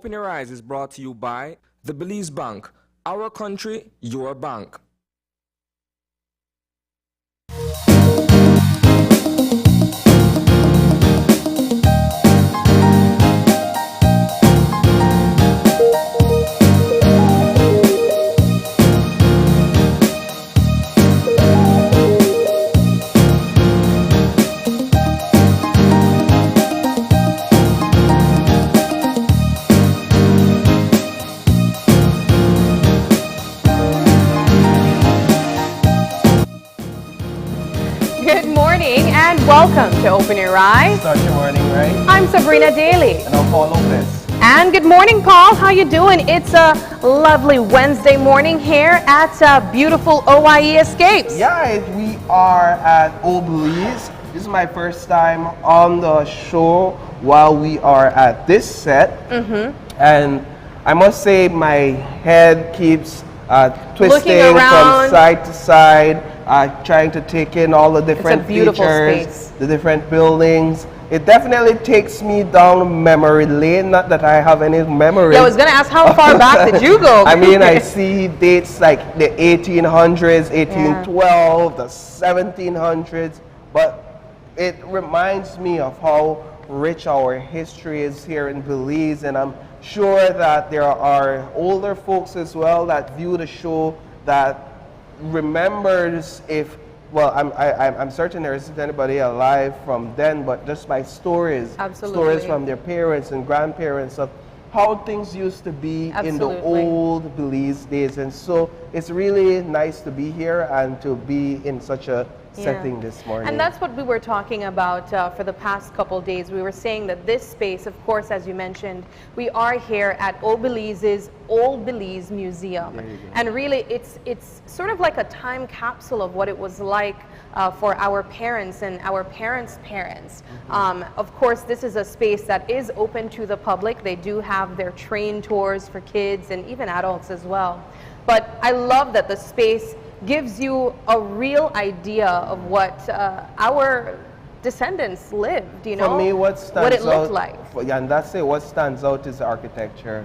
Open Your Eyes is brought to you by the Belize Bank. Our country, your bank. And welcome to Open Your Eyes. Start your morning right. I'm Sabrina Daly. And I'm Paul Lopez. And good morning, Paul. How you doing? It's a lovely Wednesday morning here at beautiful OIE Escapes. Yeah, we are at Old Belize. This is my first time on the show while we are at this set. And I must say my head keeps twisting from side to side. Trying to take in all the different features, space. The different buildings. It definitely takes me down memory lane. Not that I have any memory. Yeah, I was going to ask, how far back did you go? I mean, I see dates like the 1800s, 1812, the 1700s, but it reminds me of how rich our history is here in Belize, and I'm sure that there are older folks as well that view the show that remembers I'm certain there isn't anybody alive from then, but just by stories. Absolutely. Stories from their parents and grandparents of how things used to be in the old Belize days. And so it's really nice to be here and to be in such a setting this morning. And that's what we were talking about for the past couple days. We were saying that this space, of course, as you mentioned, we are here at Old Belize's Old Belize Museum. And really, it's sort of like a time capsule of what it was like for our parents and our parents' parents. Of course, this is a space that is open to the public. They do have their train tours for kids and even adults as well. But I love that the space gives you a real idea of what our descendants lived, you know, for me, what it looked like. And that's it. What stands out is the architecture.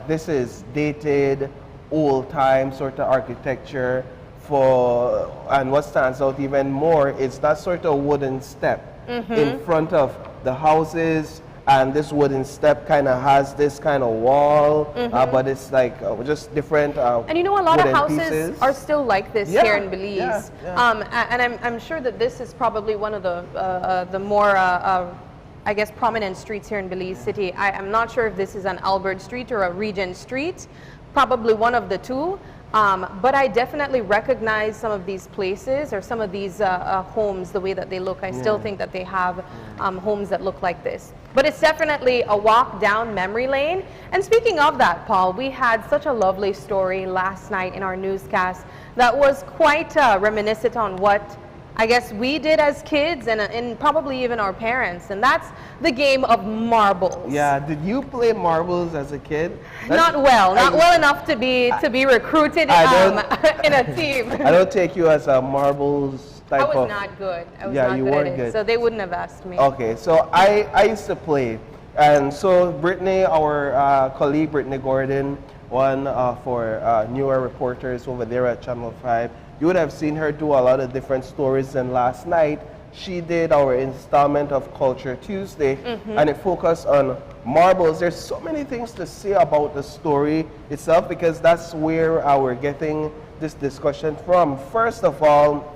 This is dated, old time sort of architecture. And what stands out even more is that sort of wooden step in front of the houses. And this wooden step kind of has this kind of wall, but it's like just different and you know, a lot of houses pieces are still like this here in Belize. And I'm sure that this is probably one of the more, I guess, prominent streets here in Belize City. I'm not sure if this is an Albert Street or a Regent Street, probably one of the two. But I definitely recognize some of these places or some of these homes, the way that they look. I still think that they have homes that look like this. But it's definitely a walk down memory lane. And speaking of that, Paul, we had such a lovely story last night in our newscast that was quite reminiscent on what I guess we did as kids and probably even our parents, and that's the game of marbles. Yeah, did you play marbles as a kid? Not well enough to be recruited in a team. I don't take you as a marbles type of... I was not good. I was not good at it, so they wouldn't have asked me. Okay, so I used to play, and so Brittany, our colleague Brittany Gordon, one for newer reporters over there at Channel 5, you would have seen her do a lot of different stories, and last night she did our installment of Culture Tuesday, and it focused on marbles. There's so many things to say about the story itself because that's where we're getting this discussion from. First of all,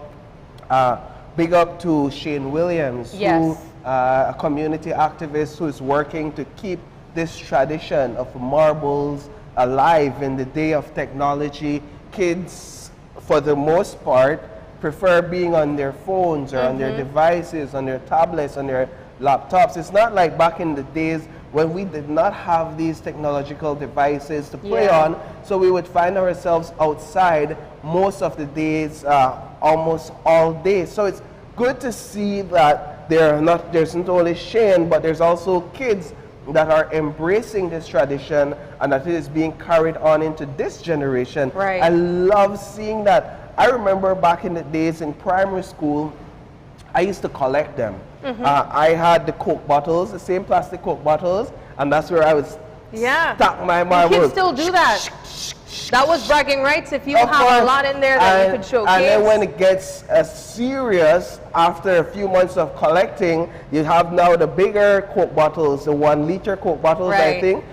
big up to Shane Williams, who a community activist who is working to keep this tradition of marbles alive in the day of technology. Kids, for the most part, prefer being on their phones or on their devices, on their tablets, on their laptops. It's not like back in the days when we did not have these technological devices to play on, so we would find ourselves outside most of the days, almost all day. So it's good to see that there's not only Shane, but there's also kids that are embracing this tradition and that it is being carried on into this generation. I love seeing that. I remember back in the days in primary school, I used to collect them. I had the Coke bottles, the same plastic Coke bottles, and that's where I was Yeah. stack my And marbles. kids still do that. That was bragging rights. If you Of have course. a lot in there that you could showcase. And then when it gets serious, after a few months of collecting, you have now the bigger Coke bottles, the 1 liter Coke bottles, I Right. think.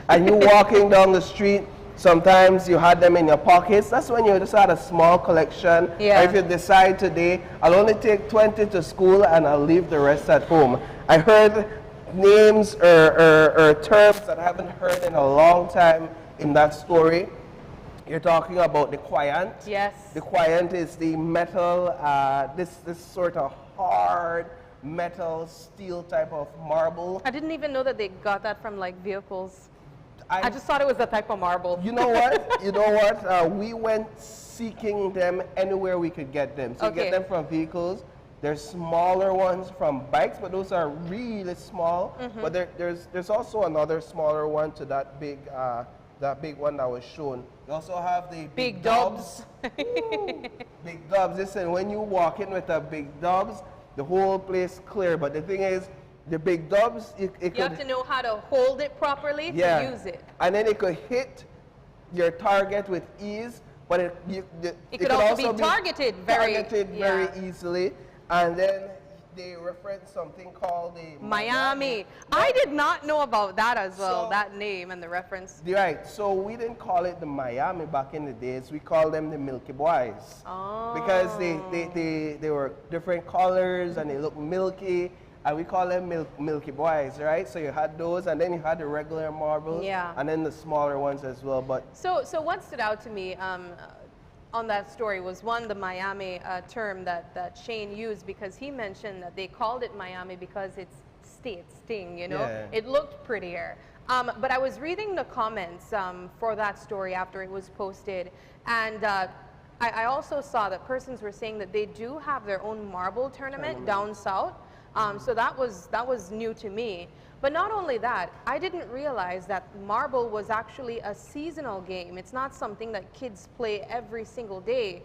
And you walking down the street, sometimes you had them in your pockets. That's when you just had a small collection. Yeah. Or if you decide today, I'll only take 20 to school and I'll leave the rest at home. I heard names or terms that I haven't heard in a long time in that story. You're talking about the quaint. Yes. The quaint is the metal, this sort of hard metal steel type of marble. I didn't even know that they got that from like vehicles. I just thought it was a type of marble. You know what? You know what? We went seeking them anywhere we could get them. So you Okay. get them from vehicles. There's smaller ones from bikes, but those are really small. But there's also another smaller one to that big one that was shown. You also have the Big dubs. Ooh, big dubs. Listen, when you walk in with a big dubs, the whole place clear. But the thing is, the big dubs, it You could, have to know how to hold it properly to use it. and then it could hit your target with ease, but it It could also be targeted very easily. And then they reference something called the Miami. I did not know about that as well, So- that name and the reference. Right, so we didn't call it the Miami back in the days. We called them the Milky Boys. Oh. Because they were different colors and they looked milky. And we call them Milky Boys, right? So you had those, and then you had the regular marbles, Yeah. and then the smaller ones as well. But So what stood out to me on that story was one, the Miami term that Shane used, because he mentioned that they called it Miami because it's sting, you know? Yeah. It looked prettier. But I was reading the comments for that story after it was posted, and I also saw that persons were saying that they do have their own marble tournament down south. So that was new to me. But not only that, I didn't realize that marble was actually a seasonal game. It's not something that kids play every single day.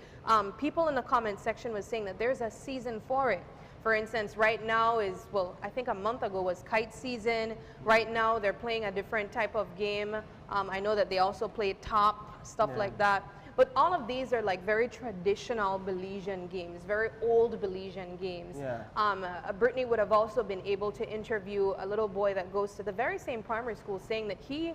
People in the comment section was saying that there's a season for it. For instance, right now is, well, I think a month ago was kite season. Right now they're playing a different type of game. I know that they also play top, stuff like that. But all of these are like very traditional Belizean games, very old Belizean games. Yeah. Brittany would have also been able to interview a little boy that goes to the very same primary school, saying that he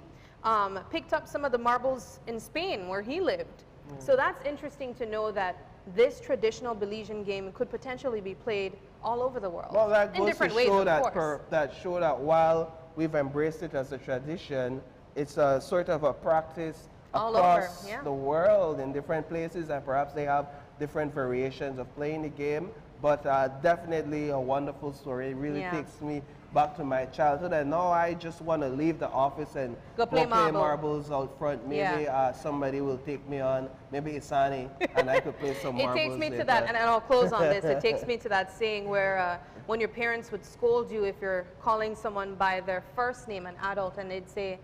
picked up some of the marbles in Spain where he lived. So that's interesting to know that this traditional Belizean game could potentially be played all over the world. well, that in goes different to ways, show of course. that while we've embraced it as a tradition, it's a sort of a practice All over, across yeah. the world in different places, and perhaps they have different variations of playing the game. But definitely a wonderful story. It really Yeah. takes me back to my childhood, and now I just want to leave the office and Go play marble. marbles out front. Maybe somebody will take me on, maybe Isani, and I could play some It marbles takes me to later. that, and I'll close on this. It takes me to that saying where when your parents would scold you if you're calling someone by their first name, an adult, and they'd say,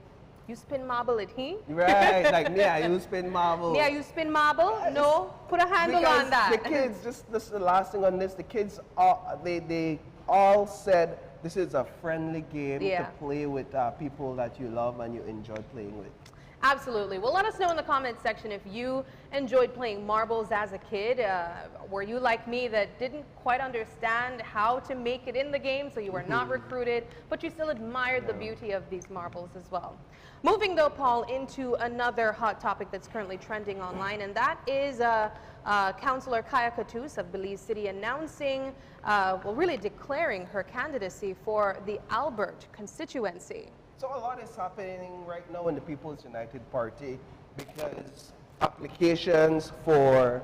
"You spin marble at he?" Right, like me, I use spin marble. Yeah, you spin marble? No, put a handle Because on that. the kids, just the last thing on this, the kids, they all said this is a friendly game to play with people that you love and you enjoy playing with. Absolutely. Well, let us know in the comments section if you enjoyed playing marbles as a kid. Were you like me that didn't quite understand how to make it in the game, so you were not recruited, but you still admired the beauty of these marbles as well. Moving though, Paul, into another hot topic that's currently trending online, and that is Councillor Kaya Katus of Belize City announcing, well, really declaring her candidacy for the Albert constituency. So a lot is happening right now in the People's United Party because applications for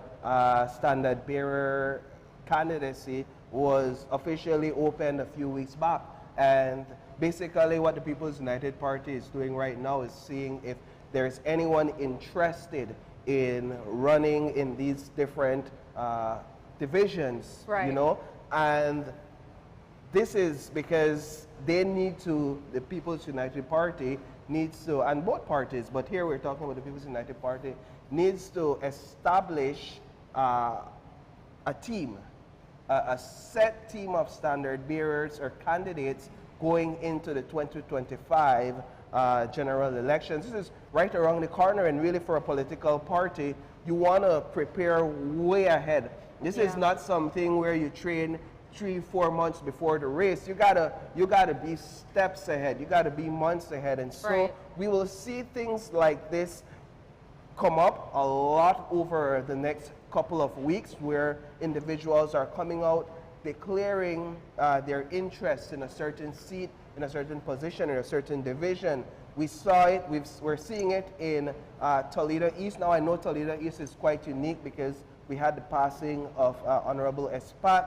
standard bearer candidacy was officially opened a few weeks back. And basically what the People's United Party is doing right now is seeing if there's anyone interested in running in these different divisions, you know, and this is because they need to, the People's United Party needs to, and both parties, but here we're talking about the People's United Party, needs to establish a team, a set team of standard bearers or candidates going into the 2025 general elections. This is right around the corner, and really for a political party, you want to prepare way ahead. This is not something where you train 3-4 months before the race. You gotta be steps ahead. You gotta be months ahead, and so we will see things like this come up a lot over the next couple of weeks, where individuals are coming out declaring their interest in a certain seat, in a certain position, in a certain division. We saw it, we're seeing it in Toledo East. Now I know Toledo East is quite unique because we had the passing of Honorable Espat.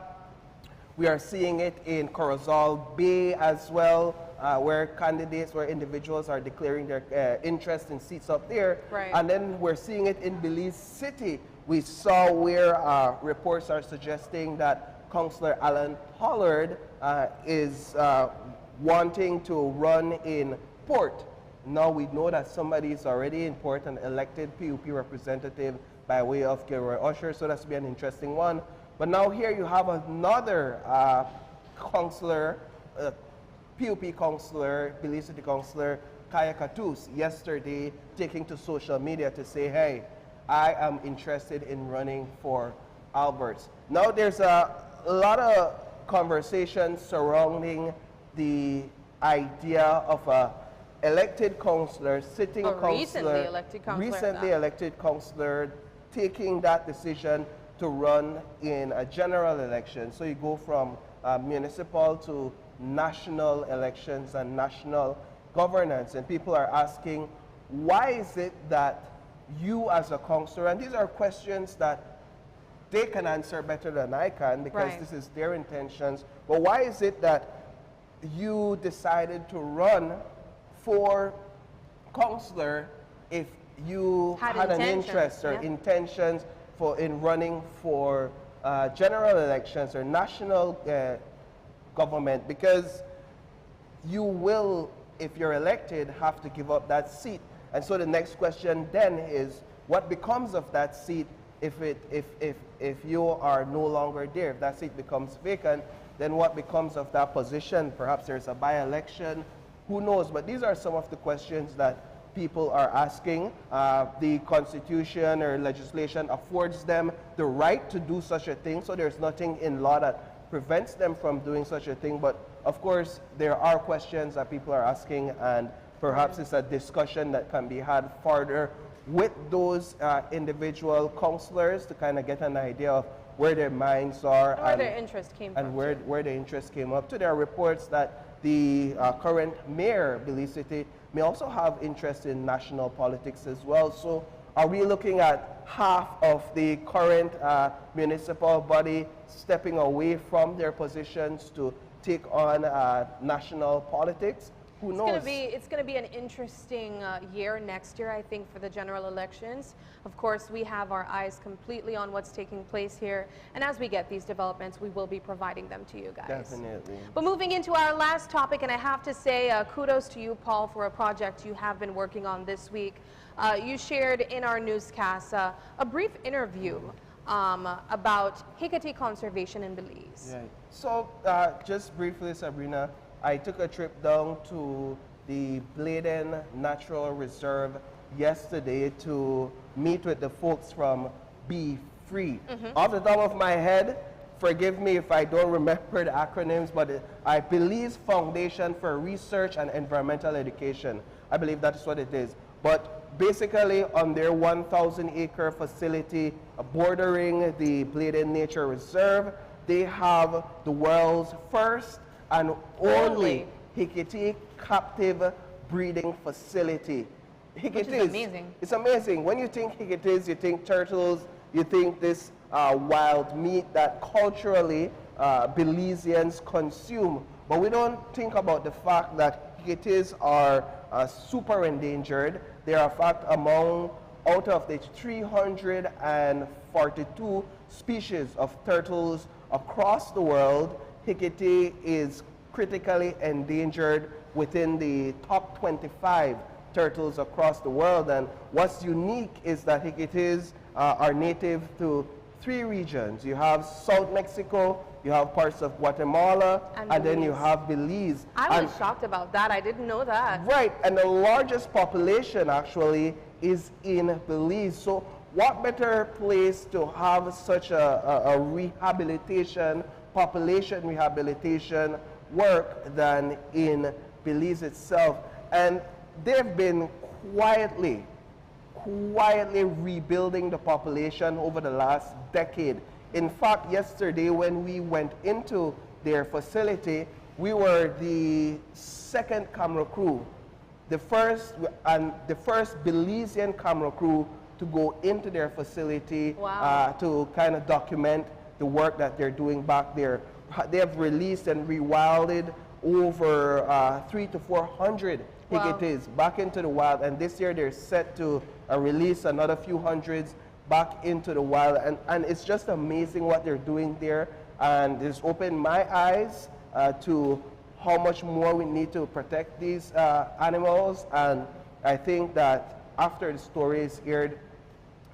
We are seeing it in Corozal Bay as well, where individuals are declaring their interest in seats up there. And then we're seeing it in Belize City. We saw where reports are suggesting that Councillor Alan Pollard is wanting to run in Port. Now we know that somebody is already in Port, an elected PUP representative by way of Gilroy Usher, so that's be an interesting one. But now here you have another councillor, PUP councillor, Belize City councillor, Kaya Katus, yesterday taking to social media to say, hey, I am interested in running for Alberts. Now there's a lot of conversation surrounding the idea of a elected councillor, sitting councillor, recently elected councillor, taking that decision to run in a general election. So you go from municipal to national elections and national governance, and people are asking, why is it that you as a councillor, and these are questions that they can answer better than I can because this is their intentions, but why is it that you decided to run for councillor if you had an interest or intentions in running for general elections or national government? Because you will, if you're elected, have to give up that seat. And so the next question then is, what becomes of that seat if you are no longer there? If that seat becomes vacant, then what becomes of that position? Perhaps there's a by-election, who knows? But these are some of the questions that people are asking. The Constitution or legislation affords them the right to do such a thing, so there's nothing in law that prevents them from doing such a thing. But of course, there are questions that people are asking, and perhaps it's a discussion that can be had further with those individual councillors to kind of get an idea of where their minds are and where their interest came from, where the interest came up. There are reports that the current mayor, Belize City, may also have interest in national politics as well. So are we looking at half of the current municipal body stepping away from their positions to take on national politics? Who knows? It's going to be an interesting year next year, I think, for the general elections. Of course, we have our eyes completely on what's taking place here. And as we get these developments, we will be providing them to you guys. Definitely. But moving into our last topic, and I have to say kudos to you, Paul, for a project you have been working on this week. You shared in our newscast a brief interview about Hicatee conservation in Belize. Right. So just briefly, Sabrina, I took a trip down to the Bladen Natural Reserve yesterday to meet with the folks from Be Free. Off the top of my head, forgive me if I don't remember the acronyms, but I Belize Foundation for Research and Environmental Education. I believe that's what it is. But basically on their 1,000-acre facility bordering the Bladen Nature Reserve, they have the world's first and only Hicatee captive breeding facility. Which is amazing. It's amazing. When you think Hicatees, you think turtles, you think this wild meat that culturally Belizeans consume. But we don't think about the fact that Hicatees are super endangered. They are, in fact, out of the 342 species of turtles across the world, Hicatee is critically endangered within the top 25 turtles across the world. And what's unique is that Hicatees are native to 3 regions. You have South Mexico, you have parts of Guatemala, and then you have Belize. I was shocked about that. I didn't know that. Right, and the largest population actually is in Belize. So what better place to have such a rehabilitation, population rehabilitation work than in Belize itself? And they've been quietly rebuilding the population over the last decade. In fact, yesterday when we went into their facility, we were the second camera crew, the first Belizean camera crew to go into their facility. Wow. To kind of document the work that they're doing back there. They have released and rewilded over 300 to 400 Hicatees back into the wild, and this year they're set to release another few hundreds back into the wild, and it's just amazing what they're doing there, and it's opened my eyes to how much more we need to protect these animals. And I think that after the story is aired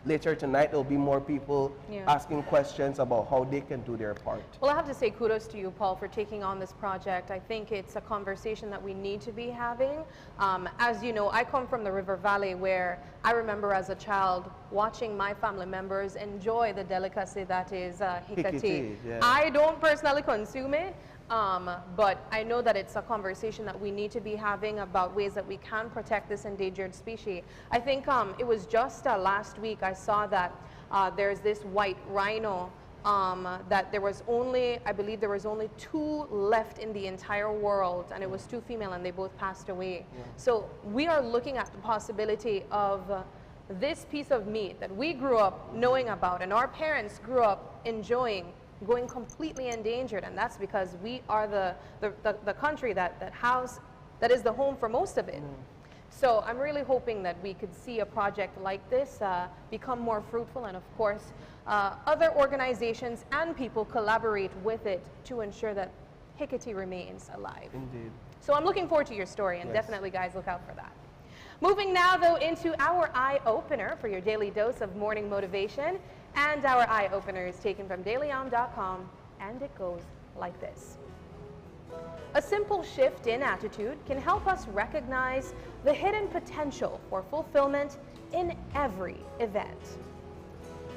later tonight, there'll be more people asking questions about how they can do their part. Well, I have to say kudos to you, Paul, for taking on this project. I think it's a conversation that we need to be having. As you know, I come from the River Valley, where I remember as a child watching my family members enjoy the delicacy that is Hicatee. Yeah. I don't personally consume it, but I know that it's a conversation that we need to be having about ways that we can protect this endangered species. I think it was just last week I saw that there's this white rhino that there was only, I believe there was only 2 left in the entire world, and it was 2 female, and they both passed away. Yeah. So we are looking at the possibility of this piece of meat that we grew up knowing about and our parents grew up enjoying going completely endangered, and that's because we are the country that is the home for most of it. So I'm really hoping that we could see a project like this become more fruitful, and of course other organizations and people collaborate with it to ensure that Hicatee remains alive. Indeed. So I'm looking forward to your story, and definitely guys, look out for that. Moving now though into our eye opener for your daily dose of morning motivation. And our eye opener is taken from dailyom.com, and it goes like this. A simple shift in attitude can help us recognize the hidden potential for fulfillment in every event.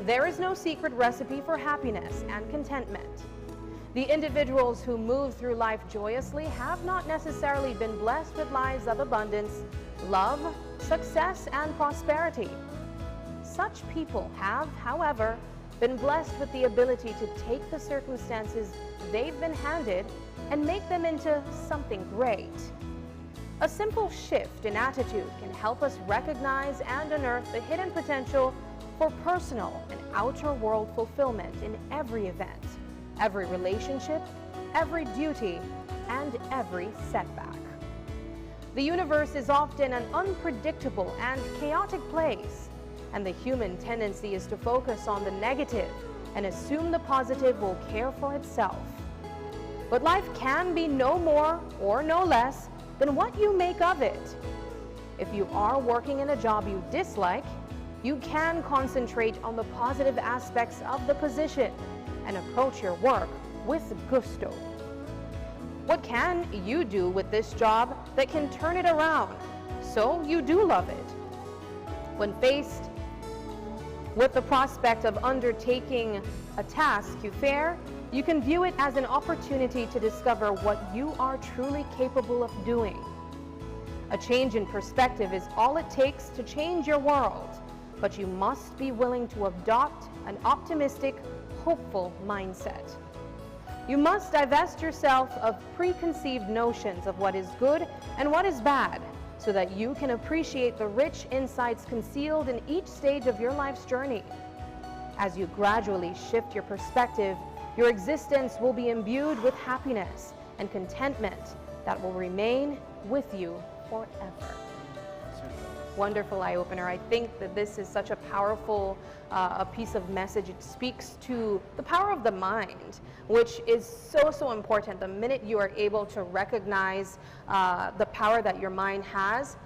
There is no secret recipe for happiness and contentment. The individuals who move through life joyously have not necessarily been blessed with lives of abundance, love, success, and prosperity. Such people have, however, been blessed with the ability to take the circumstances they've been handed and make them into something great. A simple shift in attitude can help us recognize and unearth the hidden potential for personal and outer world fulfillment in every event, every relationship, every duty, and every setback. The universe is often an unpredictable and chaotic place, and the human tendency is to focus on the negative and assume the positive will care for itself. But life can be no more or no less than what you make of it. If you are working in a job you dislike, you can concentrate on the positive aspects of the position and approach your work with gusto. What can you do with this job that can turn it around so you do love it? When faced with the prospect of undertaking a task you fear, you can view it as an opportunity to discover what you are truly capable of doing. A change in perspective is all it takes to change your world, but you must be willing to adopt an optimistic, hopeful mindset. You must divest yourself of preconceived notions of what is good and what is bad, so that you can appreciate the rich insights concealed in each stage of your life's journey. As you gradually shift your perspective, your existence will be imbued with happiness and contentment that will remain with you forever. Wonderful eye-opener. I think that this is such a powerful a piece of message. It speaks to the power of the mind, which is so important. The minute you are able to recognize the power that your mind has,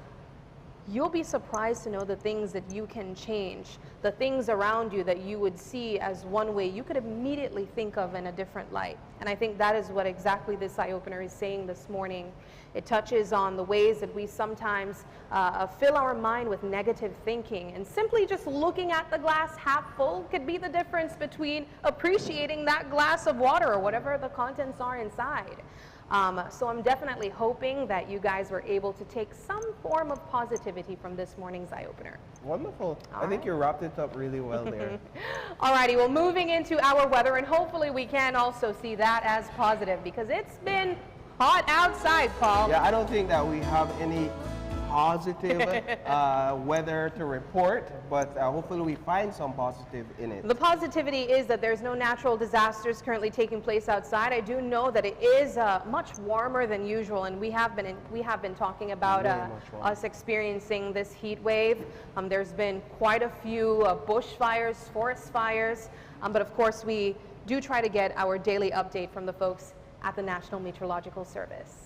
you'll be surprised to know the things that you can change, the things around you that you would see as one way, you could immediately think of in a different light. And I think that is what exactly this eye-opener is saying this morning. It touches on the ways that we sometimes fill our mind with negative thinking, and simply just looking at the glass half full could be the difference between appreciating that glass of water or whatever the contents are inside. So I'm definitely hoping that you guys were able to take some form of positivity from this morning's eye-opener. Wonderful. I think you wrapped it up really well there. Alrighty, well, moving into our weather, and hopefully we can also see that as positive, because it's been hot outside, Paul. Yeah, I don't think that we have any positive weather to report, but hopefully we find some positive in it. The positivity is that there's no natural disasters currently taking place outside. I do know that it is much warmer than usual, and we have been talking about us experiencing this heat wave. There's been quite a few bushfires, forest fires, but of course we do try to get our daily update from the folks at the National Meteorological Service.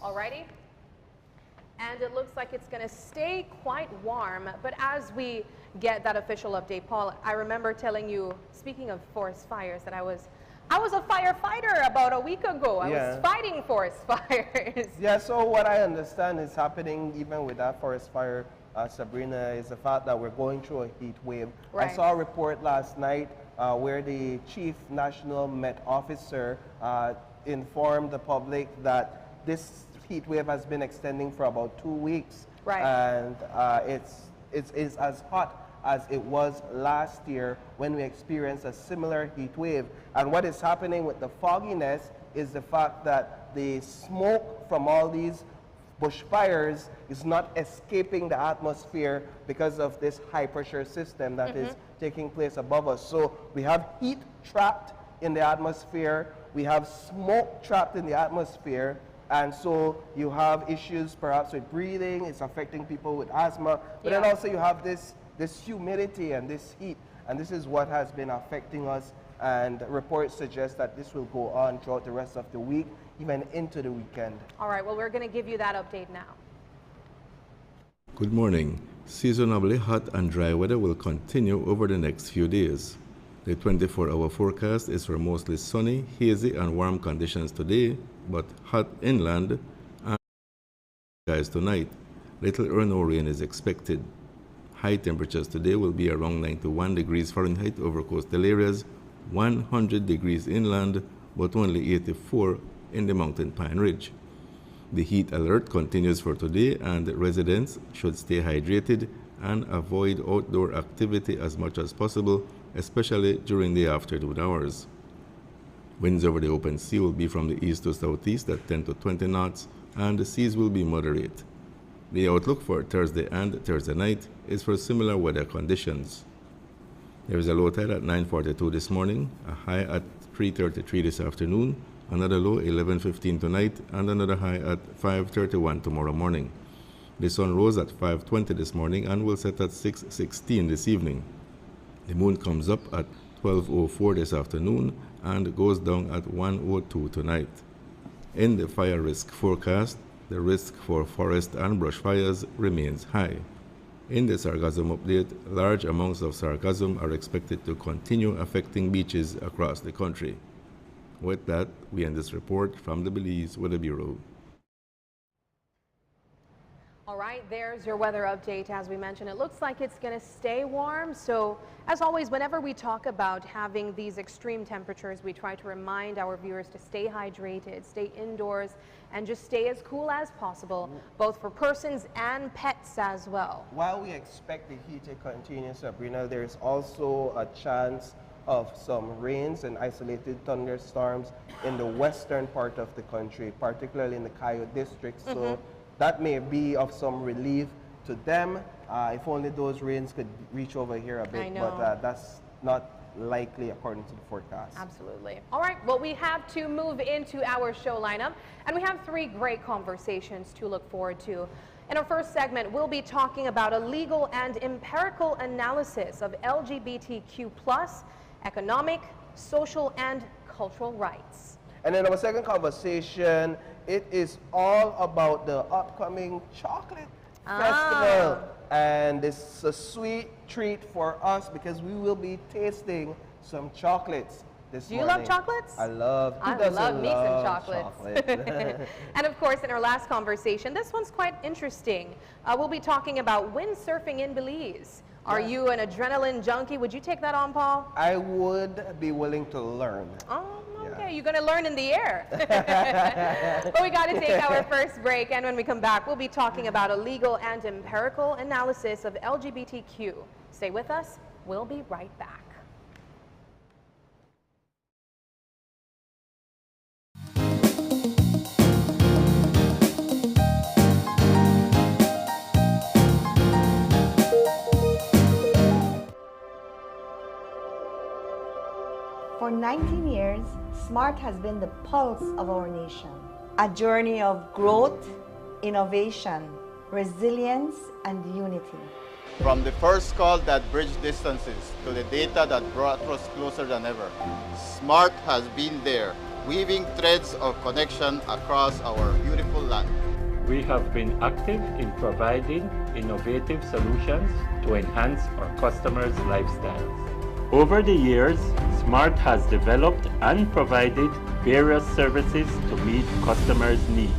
Alrighty, and it looks like it's going to stay quite warm, but as we get that official update, Paul, I remember telling you, speaking of forest fires, that I was a firefighter about a week ago. I was fighting forest fires. Yeah, so what I understand is happening even with that forest fire, Sabrina, is the fact that we're going through a heat wave. Right. I saw a report last night where the Chief National Met Officer informed the public that this heat wave has been extending for about 2 weeks. Right. And it's as hot as it was last year when we experienced a similar heat wave. And what is happening with the fogginess is the fact that the smoke from all these bushfires is not escaping the atmosphere because of this high pressure system that is taking place above us. So we have heat trapped in the atmosphere, we have smoke trapped in the atmosphere, and so you have issues perhaps with breathing. It's affecting people with asthma, but then also you have this humidity and this heat, and this is what has been affecting us, and reports suggest that this will go on throughout the rest of the week, even into the weekend. All right, well, we're going to give you that update now. Good morning. Seasonably hot and dry weather will continue over the next few days. The 24-hour forecast is for mostly sunny, hazy, and warm conditions today, but hot inland and skies tonight. Little or no rain is expected. High temperatures today will be around 91 degrees Fahrenheit over coastal areas, 100 degrees inland, but only 84 in the mountain Pine Ridge. The heat alert continues for today, and residents should stay hydrated and avoid outdoor activity as much as possible, especially during the afternoon hours. Winds over the open sea will be from the east to southeast at 10 to 20 knots, and the seas will be moderate. The outlook for Thursday and Thursday night is for similar weather conditions. There is a low tide at 9:42 this morning, a high at 3:33 this afternoon, another low 11:15 tonight, and another high at 5:31 tomorrow morning. The sun rose at 5:20 this morning and will set at 6:16 this evening. The moon comes up at 12:04 this afternoon and goes down at 1:02 tonight. In the fire risk forecast, the risk for forest and brush fires remains high. In the sargassum update, large amounts of sargassum are expected to continue affecting beaches across the country. With that, we end this report from the Belize Weather Bureau. All right, there's your weather update. As we mentioned, it looks like it's going to stay warm. So as always, whenever we talk about having these extreme temperatures, we try to remind our viewers to stay hydrated, stay indoors, and just stay as cool as possible, both for persons and pets as well. While we expect the heat to continue, Sabrina, there's also a chance of some rains and isolated thunderstorms in the western part of the country, particularly in the Coyote district. So that may be of some relief to them. If only those rains could reach over here a bit, but that's not likely according to the forecast. Absolutely. All right, well, we have to move into our show lineup, and we have 3 great conversations to look forward to. In our first segment, we'll be talking about a legal and empirical analysis of LGBTQ+, economic, social, and cultural rights. And in our second conversation, it is all about the upcoming chocolate festival. And this is a sweet treat for us because we will be tasting some chocolates this morning. Do you love chocolates? I love me some chocolates. And of course, in our last conversation, this one's quite interesting. We'll be talking about windsurfing in Belize. Are you an adrenaline junkie? Would you take that on, Paul? I would be willing to learn. Oh, okay. You're going to learn in the air. But we got to take our first break. And when we come back, we'll be talking about a legal and empirical analysis of LGBTQ. Stay with us. We'll be right back. For 19 years, SMART has been the pulse of our nation. A journey of growth, innovation, resilience, and unity. From the first call that bridged distances to the data that brought us closer than ever, SMART has been there, weaving threads of connection across our beautiful land. We have been active in providing innovative solutions to enhance our customers' lifestyles. Over the years, SMART has developed and provided various services to meet customers' needs.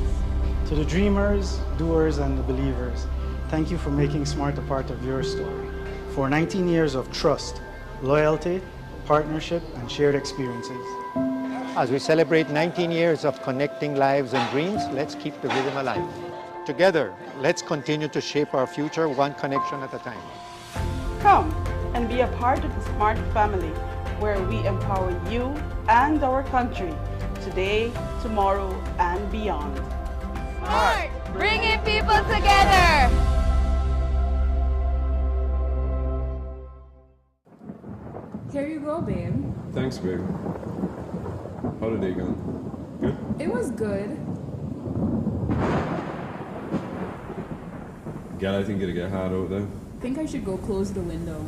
To the dreamers, doers, and the believers, thank you for making SMART a part of your story. For 19 years of trust, loyalty, partnership, and shared experiences. As we celebrate 19 years of connecting lives and dreams, let's keep the rhythm alive. Together, let's continue to shape our future one connection at a time. Come and be a part of the SMART family, where we empower you and our country today, tomorrow, and beyond. SMART, bringing people together. Here you go, babe. Thanks, babe. How did it go? Good? It was good. God, I think it'll get hot out there. I think I should go close the window.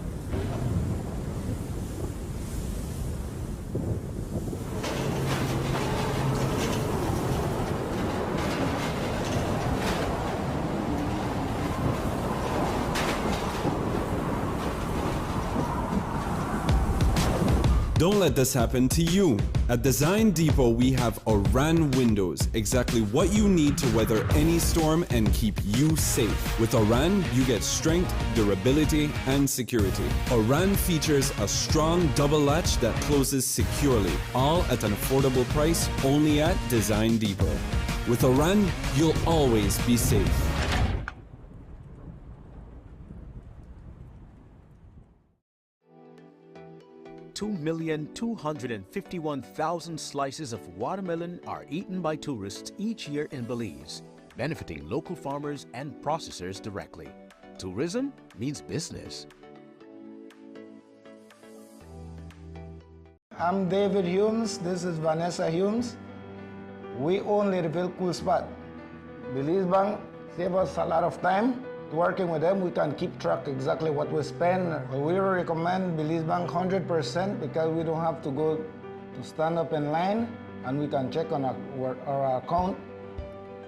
Don't let this happen to you. At Design Depot, we have Oran windows, exactly what you need to weather any storm and keep you safe. With Oran, you get strength, durability, and security. Oran features a strong double latch that closes securely, all at an affordable price only at Design Depot. With Oran, you'll always be safe. 2,251,000 slices of watermelon are eaten by tourists each year in Belize, benefiting local farmers and processors directly. Tourism means business. I'm David Humes. This is Vanessa Humes. We own Littleville Cool Spot. Belize Bank save us a lot of time. Working with them, we can keep track exactly what we spend. We recommend Belize Bank 100% because we don't have to go to stand up in line, and we can check on our account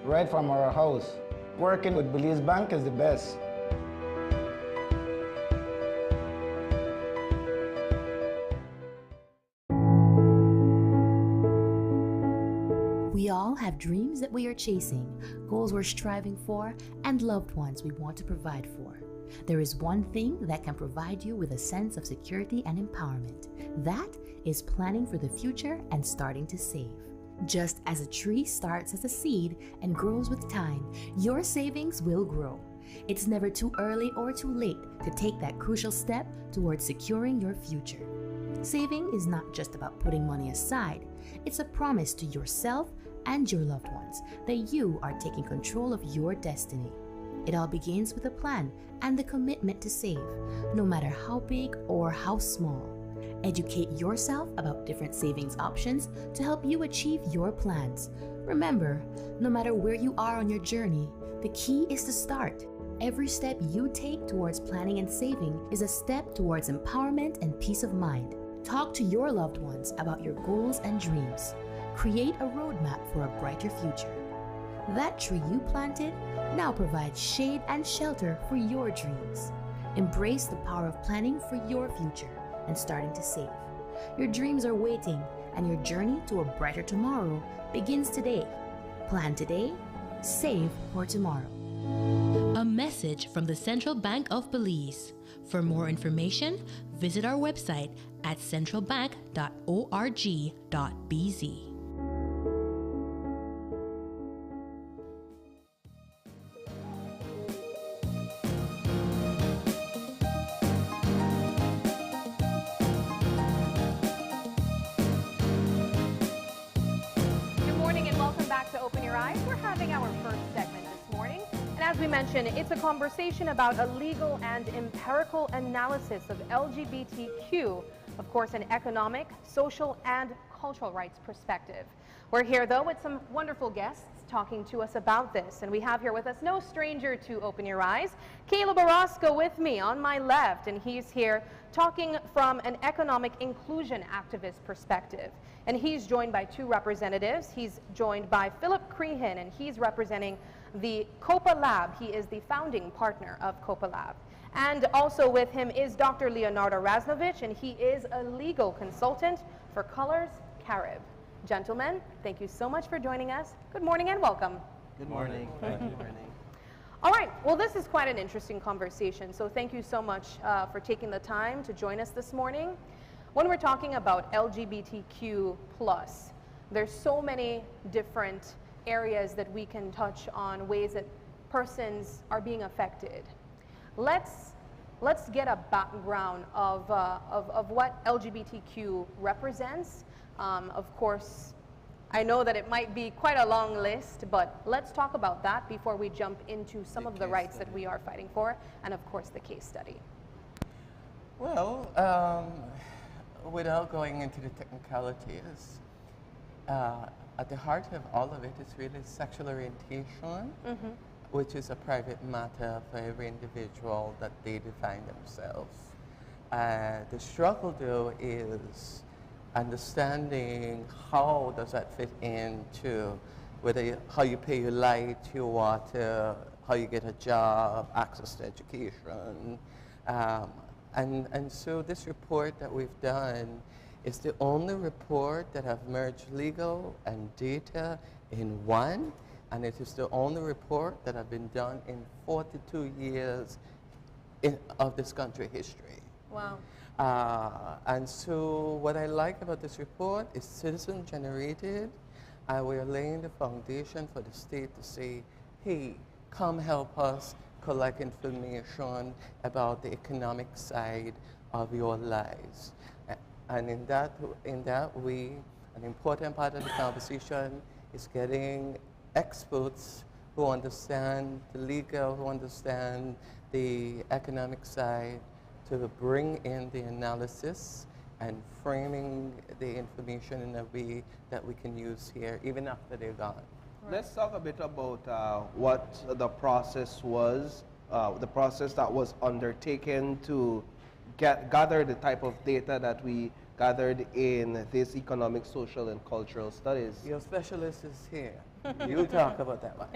right from our house. Working with Belize Bank is the best. We all have dreams that we are chasing, goals we're striving for, and loved ones we want to provide for. There is one thing that can provide you with a sense of security and empowerment. That is planning for the future and starting to save. Just as a tree starts as a seed and grows with time, your savings will grow. It's never too early or too late to take that crucial step towards securing your future. Saving is not just about putting money aside. It's a promise to yourself and your loved ones that you are taking control of your destiny. It all begins with a plan and the commitment to save, no matter how big or how small. Educate yourself about different savings options to help you achieve your plans. Remember, no matter where you are on your journey, the key is to start. Every step you take towards planning and saving is a step towards empowerment and peace of mind. Talk to your loved ones about your goals and dreams. Create a roadmap for a brighter future. That tree you planted now provides shade and shelter for your dreams. Embrace the power of planning for your future and starting to save. Your dreams are waiting, and your journey to a brighter tomorrow begins today. Plan today, save for tomorrow. A message from the Central Bank of Belize. For more information, visit our website at centralbank.org.bz. As we mentioned, it's a conversation about a legal and empirical analysis of LGBTQ, of course, an economic, social, and cultural rights perspective. We're here, though, with some wonderful guests talking to us about this. And we have here with us no stranger to Open Your Eyes, Caleb Orozco with me on my left, and he's here talking from an economic inclusion activist perspective. And he's joined by two representatives. He's joined by Philip Crehan, and he's representing the COPA Lab. He is the founding partner of COPA Lab. And also with him is Dr. Leonardo Raznovich, and he is a legal consultant for Colors Carib. Gentlemen, thank you so much for joining us. Good morning and welcome. Good morning. Good morning. All right, well, this is quite an interesting conversation, so thank you so much for taking the time to join us this morning. When we're talking about LGBTQ+, there's so many different areas that we can touch on, ways that persons are being affected. Let's get a background of what LGBTQ represents. Of course, I know that it might be quite a long list, but let's talk about that before we jump into some of the rights that we are fighting for, and of course the case study. Well, without going into the technicalities, at the heart of all of it is really sexual orientation, which is a private matter for every individual that they define themselves. The struggle, though, is understanding how does that fit into how you pay your light, your water, how you get a job, access to education. And so this report that we've done is the only report that have merged legal and data in one, and it is the only report that have been done in 42 years of this country history. Wow. And so what I like about this report is citizen generated, and we're laying the foundation for the state to say, hey, come help us collect information about the economic side of your lives. And in that way, an important part of the conversation is getting experts who understand the legal, who understand the economic side, to bring in the analysis and framing the information in a way that we can use here, even after they're gone. Right. Let's talk a bit about what the process was, the process that was undertaken to gather the type of data that we gathered in this economic, social, and cultural studies. Your specialist is here. You talk about that one.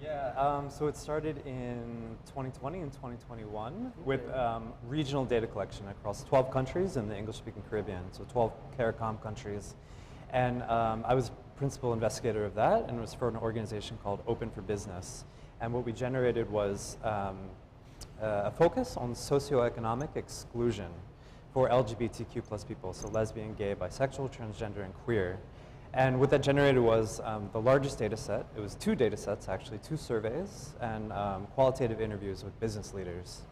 Yeah, so it started in 2020 and 2021 with regional data collection across 12 countries in the English-speaking Caribbean, so 12 CARICOM countries. And I was principal investigator of that, and it was for an organization called Open for Business. And what we generated was a focus on socioeconomic exclusion for LGBTQ plus people, so lesbian, gay, bisexual, transgender, and queer. And what that generated was the largest data set. It was 2 data sets, actually, 2 surveys, and qualitative interviews with business leaders.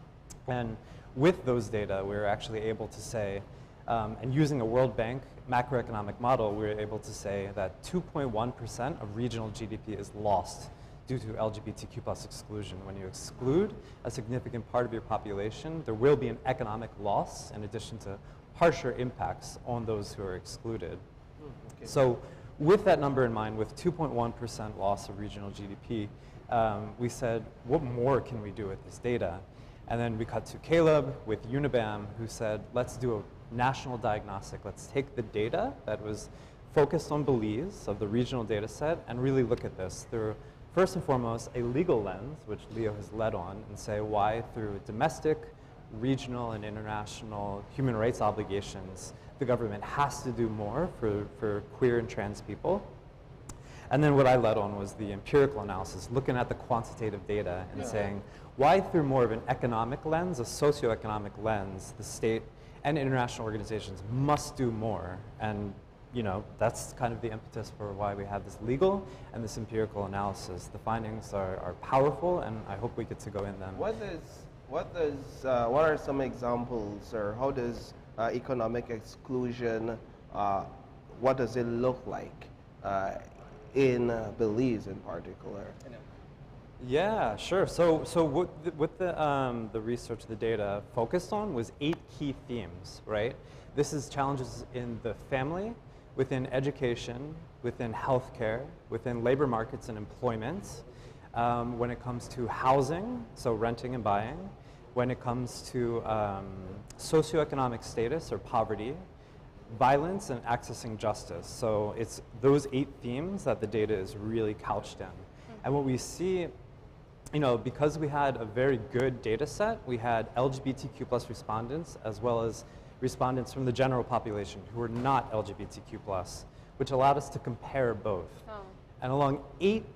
And with those data, we were actually able to say, and using a World Bank macroeconomic model, we were able to say that 2.1% of regional GDP is lost due to LGBTQ plus exclusion. When you exclude a significant part of your population, there will be an economic loss in addition to harsher impacts on those who are excluded. Okay. So with that number in mind, with 2.1% loss of regional GDP, we said, what more can we do with this data? And then we cut to Caleb with Unibam, who said, let's do national diagnostic. Let's take the data that was focused on Belize, of the regional data set, and really look at this through, first and foremost, a legal lens, which Leo has led on, and say why through domestic, regional, and international human rights obligations, the government has to do more for queer and trans people. And then what I led on was the empirical analysis, looking at the quantitative data and saying, why through more of an economic lens, a socioeconomic lens, the state and international organizations must do more. And you know, that's kind of the impetus for why we have this legal and this empirical analysis. The findings are powerful, and I hope we get to go in them. What are some examples, or how does economic exclusion, what does it look like in Belize in particular? Yeah, sure. So what the research, the data focused on was 8 key themes, right? This is challenges in the family, within education, within healthcare, within labor markets and employment, when it comes to housing, so renting and buying, when it comes to socioeconomic status or poverty, violence, and accessing justice. So it's those 8 themes that the data is really couched in. And what we see, you know, because we had a very good data set, we had LGBTQ plus respondents as well as respondents from the general population who were not LGBTQ plus, which allowed us to compare both. And along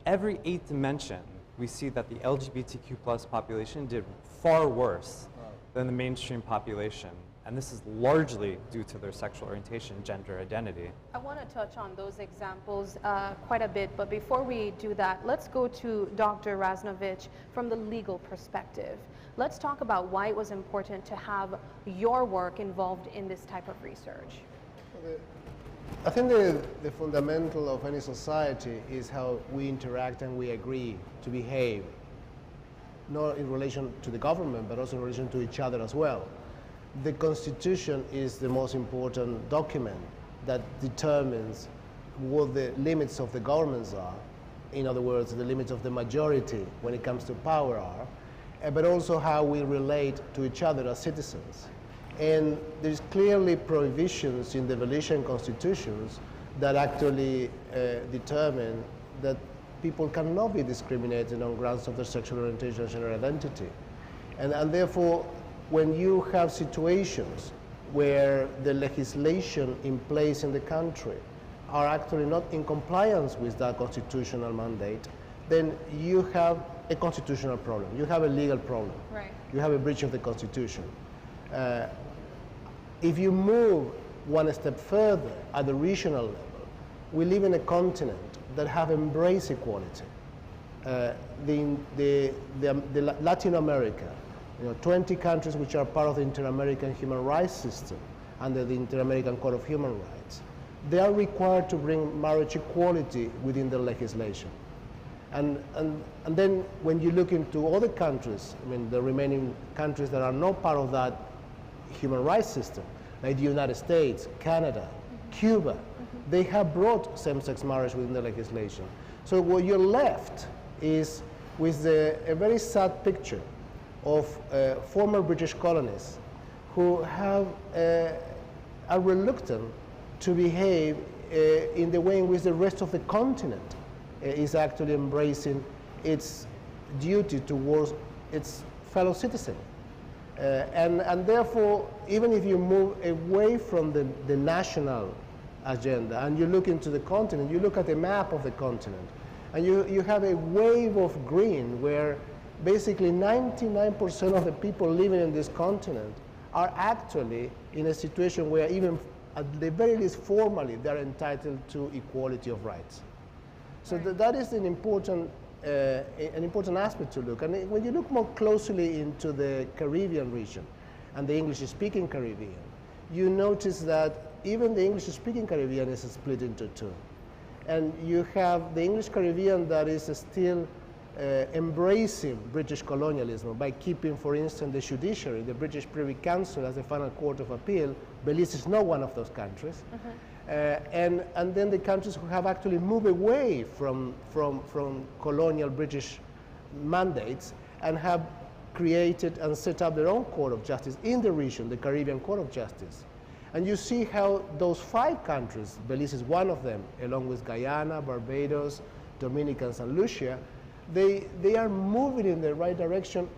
every 8 dimension, we see that the LGBTQ plus population did far worse than the mainstream population. And this is largely due to their sexual orientation, gender identity. I want to touch on those examples quite a bit, but before we do that, let's go to Dr. Raznovich from the legal perspective. Let's talk about why it was important to have your work involved in this type of research. I think the fundamental of any society is how we interact and we agree to behave, not in relation to the government, but also in relation to each other as well. The Constitution is the most important document that determines what the limits of the governments are, in other words, the limits of the majority when it comes to power are, but also how we relate to each other as citizens. And there's clearly prohibitions in the Belizean constitutions that actually determine that people cannot be discriminated on grounds of their sexual orientation and gender identity. And therefore, when you have situations where the legislation in place in the country are actually not in compliance with that constitutional mandate, then you have a constitutional problem. You have a legal problem. Right. You have a breach of the Constitution. If you move one step further at the regional level, we live in a continent that have embraced equality. Latin America, 20 countries which are part of the Inter-American Human Rights System under the Inter-American Court of Human Rights, they are required to bring marriage equality within their legislation. And then when you look into other countries, I mean the remaining countries that are not part of that human rights system, like the United States, Canada, Cuba, they have brought same-sex marriage within the legislation. So what you're left is with a very sad picture of former British colonies who have are reluctant to behave in the way in which the rest of the continent is actually embracing its duty towards its fellow citizens. And therefore, even if you move away from the national agenda and you look into the continent, you look at the map of the continent, and you have a wave of green where basically 99% of the people living in this continent are actually in a situation where even at the very least formally they're entitled to equality of rights. So that is an important aspect to look. And when you look more closely into the Caribbean region and the English-speaking Caribbean, you notice that even the English-speaking Caribbean is split into 2. And you have the English Caribbean that is still embracing British colonialism by keeping, for instance, the judiciary, the British Privy Council as the final court of appeal. Belize is not one of those countries. And then the countries who have actually moved away from colonial British mandates and have created and set up their own court of justice in the region, the Caribbean Court of Justice. And you see how those 5 countries, Belize is one of them, along with Guyana, Barbados, Dominica, and St. Lucia, they are moving in the right direction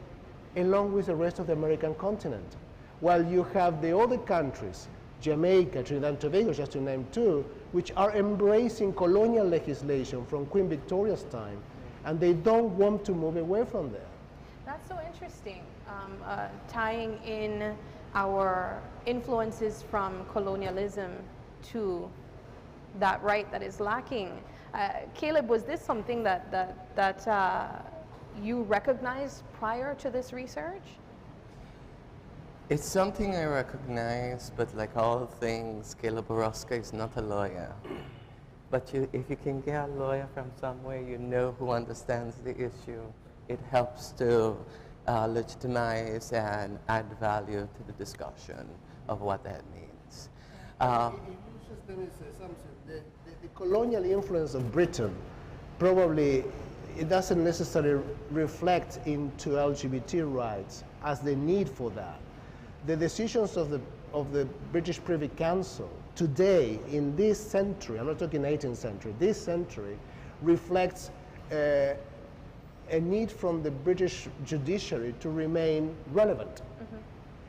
along with the rest of the American continent. While you have the other countries, Jamaica, Trinidad and Tobago, just to name 2, which are embracing colonial legislation from Queen Victoria's time, and they don't want to move away from there. That's so interesting, tying in our influences from colonialism to that right that is lacking. Caleb, was this something that you recognized prior to this research? It's something I recognize, but like all things, Caleb Orozco is not a lawyer. But if you can get a lawyer from somewhere you know who understands the issue, it helps to legitimize and add value to the discussion of what that means. Let me say something. The colonial influence of Britain probably it doesn't necessarily reflect into LGBT rights as the need for that. The decisions of the British Privy Council today in this century, I'm not talking 18th century, this century reflects a need from the British judiciary to remain relevant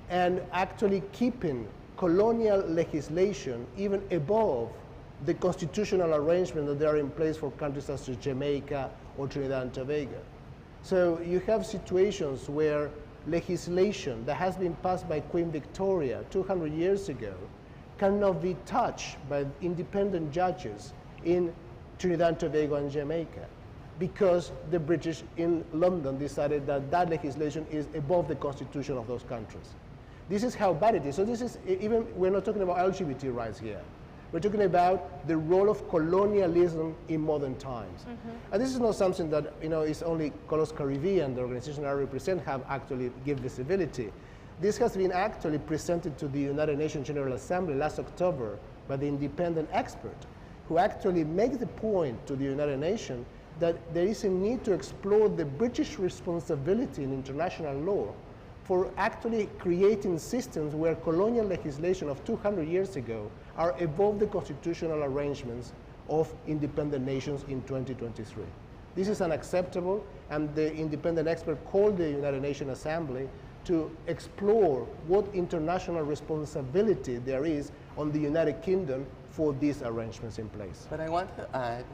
and actually keeping colonial legislation even above the constitutional arrangement that are in place for countries such as Jamaica or Trinidad and Tobago. So you have situations where legislation that has been passed by Queen Victoria 200 years ago cannot be touched by independent judges in Trinidad and Tobago and Jamaica because the British in London decided that that legislation is above the constitution of those countries. This is how bad it is. So this is, even, we're not talking about LGBT rights here. We're talking about the role of colonialism in modern times. And this is not something that is only Colos Caribbean, the organization I represent, have actually give visibility. This has been actually presented to the United Nations General Assembly last October by the independent expert, who actually makes the point to the United Nations that there is a need to explore the British responsibility in international law for actually creating systems where colonial legislation of 200 years ago are above the constitutional arrangements of independent nations in 2023. This is unacceptable, and the independent expert called the United Nations Assembly to explore what international responsibility there is on the United Kingdom for these arrangements in place. But I want to add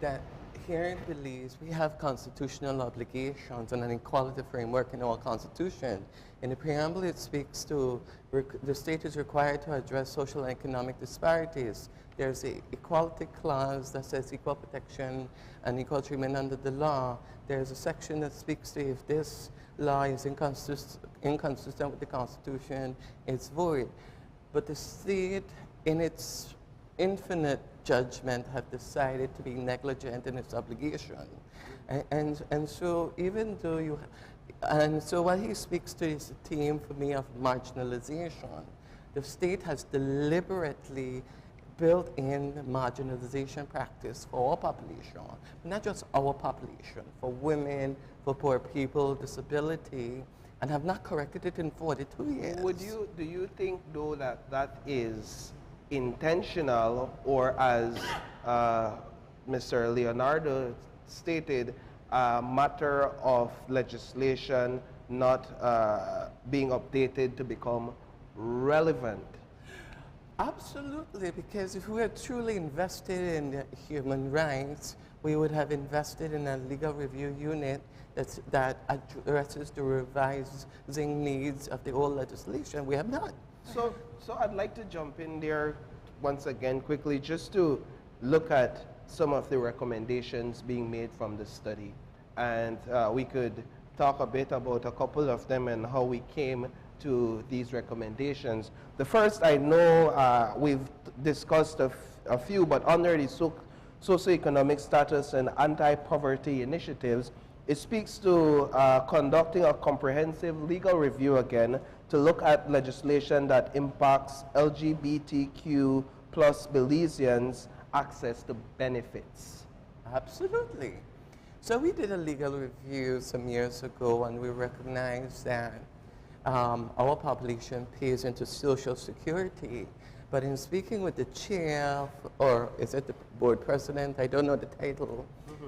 that here in Belize, we have constitutional obligations and an equality framework in our constitution. In the preamble, it speaks to the state is required to address social and economic disparities. There's an equality clause that says equal protection and equal treatment under the law. There's a section that speaks to if this law is inconsistent with the Constitution, it's void. But the state, in its infinite judgment, have decided to be negligent in its obligation. And so even though you, and so what he speaks to is a theme for me of marginalization. The state has deliberately built in marginalization practice for our population, not just our population, for women, for poor people, disability, and have not corrected it in 42 years. Do you think though that is intentional, or as Mr. Leonardo stated, a matter of legislation not being updated to become relevant? Absolutely, because if we were truly invested in human rights, we would have invested in a legal review unit that addresses the revising needs of the old legislation. We have not. So I'd like to jump in there once again quickly, just to look at some of the recommendations being made from the study. And we could talk a bit about a couple of them and how we came to these recommendations. The first, I know we've discussed a few, but under the socioeconomic status and anti-poverty initiatives, it speaks to conducting a comprehensive legal review again to look at legislation that impacts LGBTQ plus Belizeans' access to benefits. Absolutely. So we did a legal review some years ago, and we recognized that our population pays into Social Security. But in speaking with the chair, or is it the board president, I don't know the title,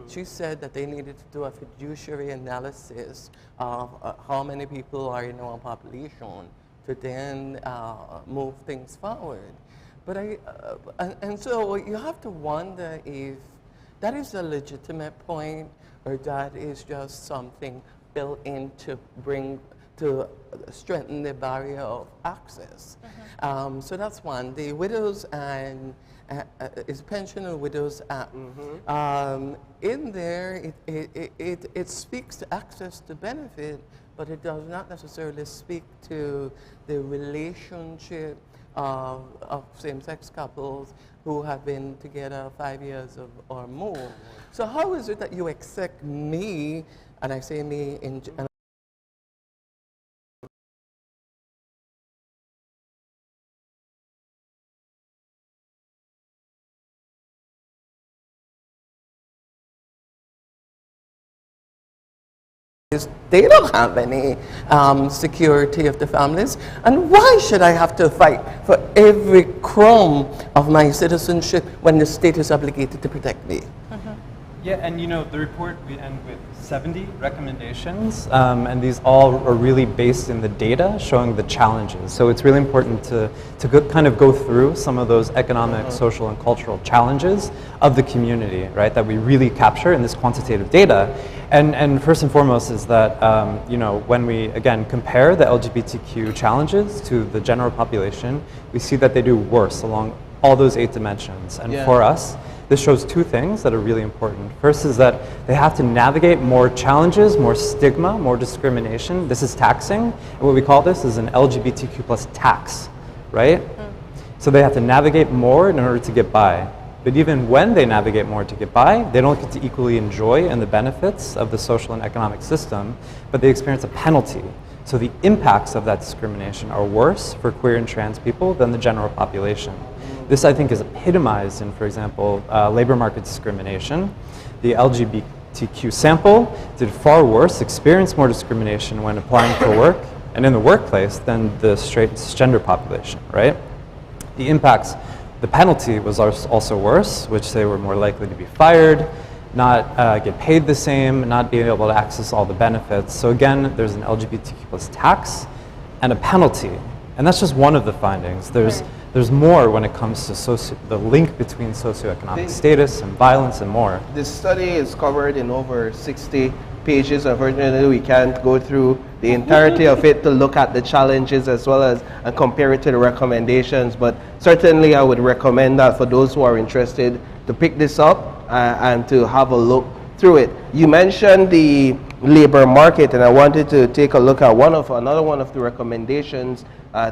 she said that they needed to do a fiduciary analysis of how many people are in our population to then move things forward. But and so you have to wonder if that is a legitimate point or that is just something built in to strengthen the barrier of access. So that's one. The Widows and is Pension and Widows Act. In there, it speaks to access to benefit, but it does not necessarily speak to the relationship of same-sex couples who have been together 5 years or more. So how is it that you expect me, and I say me in they don't have any security of the families, and why should I have to fight for every crumb of my citizenship when the state is obligated to protect me? Yeah, and you know, the report, we end with 70 recommendations, and these all are really based in the data showing the challenges. So it's really important to kind of go through some of those economic, social, and cultural challenges of the community, right, that we really capture in this quantitative data. And first and foremost is that, you know, when we, again, compare the LGBTQ challenges to the general population, we see that they do worse along all those 8 dimensions. And for us, this shows 2 things that are really important. First is that they have to navigate more challenges, more stigma, more discrimination. This is taxing, and what we call this is an LGBTQ plus tax, right? So they have to navigate more in order to get by. But even when they navigate more to get by, they don't get to equally enjoy and the benefits of the social and economic system, but they experience a penalty. So the impacts of that discrimination are worse for queer and trans people than the general population. This, I think, is epitomized in, for example, labor market discrimination. The LGBTQ sample did far worse, experienced more discrimination when applying for work and in the workplace than the straight cisgender population, right? The impacts, the penalty was also worse, which they were more likely to be fired, not get paid the same, not being able to access all the benefits. So again, there's an LGBTQ plus tax and a penalty. And that's just one of the findings. There's more when it comes to the link between socioeconomic status and violence and more. This study is covered in over 60 pages. Unfortunately, we can't go through the entirety of it to look at the challenges as well as and compare it to the recommendations. But certainly, I would recommend that for those who are interested to pick this up and to have a look through it. You mentioned the labor market, and I wanted to take a look at another one of the recommendations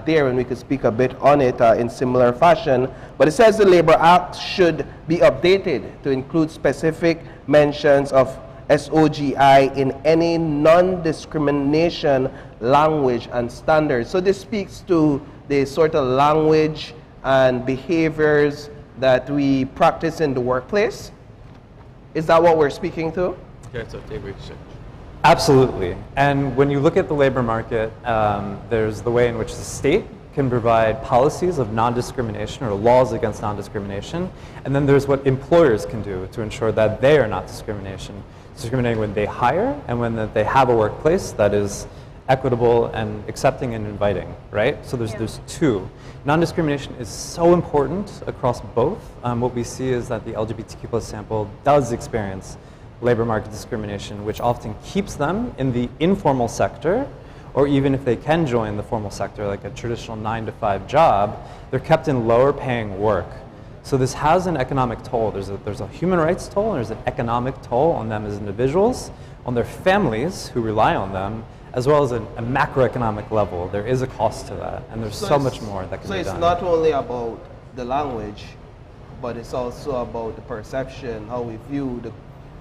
there, and we could speak a bit on it in similar fashion. But it says the Labor Act should be updated to include specific mentions of SOGI in any non-discrimination language and standards. So this speaks to the sort of language and behaviors that we practice in the workplace. Is that what we're speaking to? Yes, absolutely. And when you look at the labor market, there's the way in which the state can provide policies of non-discrimination or laws against non-discrimination, and then there's what employers can do to ensure that they are not discriminating when they hire and when they have a workplace that is equitable and accepting and inviting, right? So there's 2. Non-discrimination is so important across both. What we see is that the LGBTQ plus sample does experience labor market discrimination, which often keeps them in the informal sector, or even if they can join the formal sector, like a traditional 9-to-5 job, they're kept in lower paying work. So this has an economic toll. There's a human rights toll, and there's an economic toll on them as individuals, on their families who rely on them, as well as a macroeconomic level. There is a cost to that, and there's so much more that can be done. So it's not only about the language, but it's also about the perception, how we view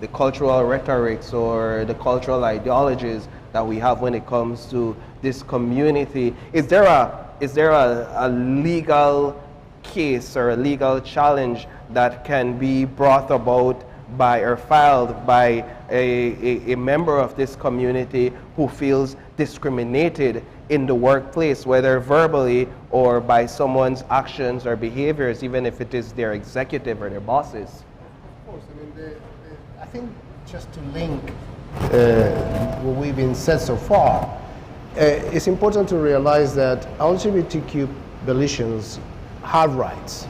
the cultural rhetorics or the cultural ideologies that we have when it comes to this community. Is there a legal case or a legal challenge that can be brought about by or filed by a member of this community who feels discriminated in the workplace, whether verbally or by someone's actions or behaviors, even if it is their executive or their bosses. Of course, I mean, I think just to link what we've been said so far, it's important to realize that LGBTQ Belizeans have rights,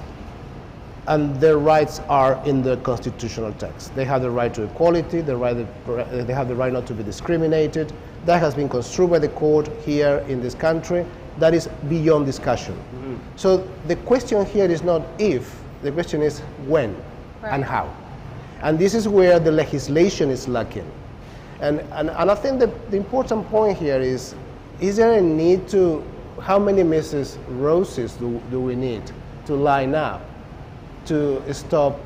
and their rights are in the constitutional text. They have the right to equality, they have the right not to be discriminated. That has been construed by the court here in this country. That is beyond discussion. Mm-hmm. So the question here is not if, the question is when and how. And this is where the legislation is lacking. And I think the important point here is there a need to, how many Mrs. Roses do we need to line up to stop,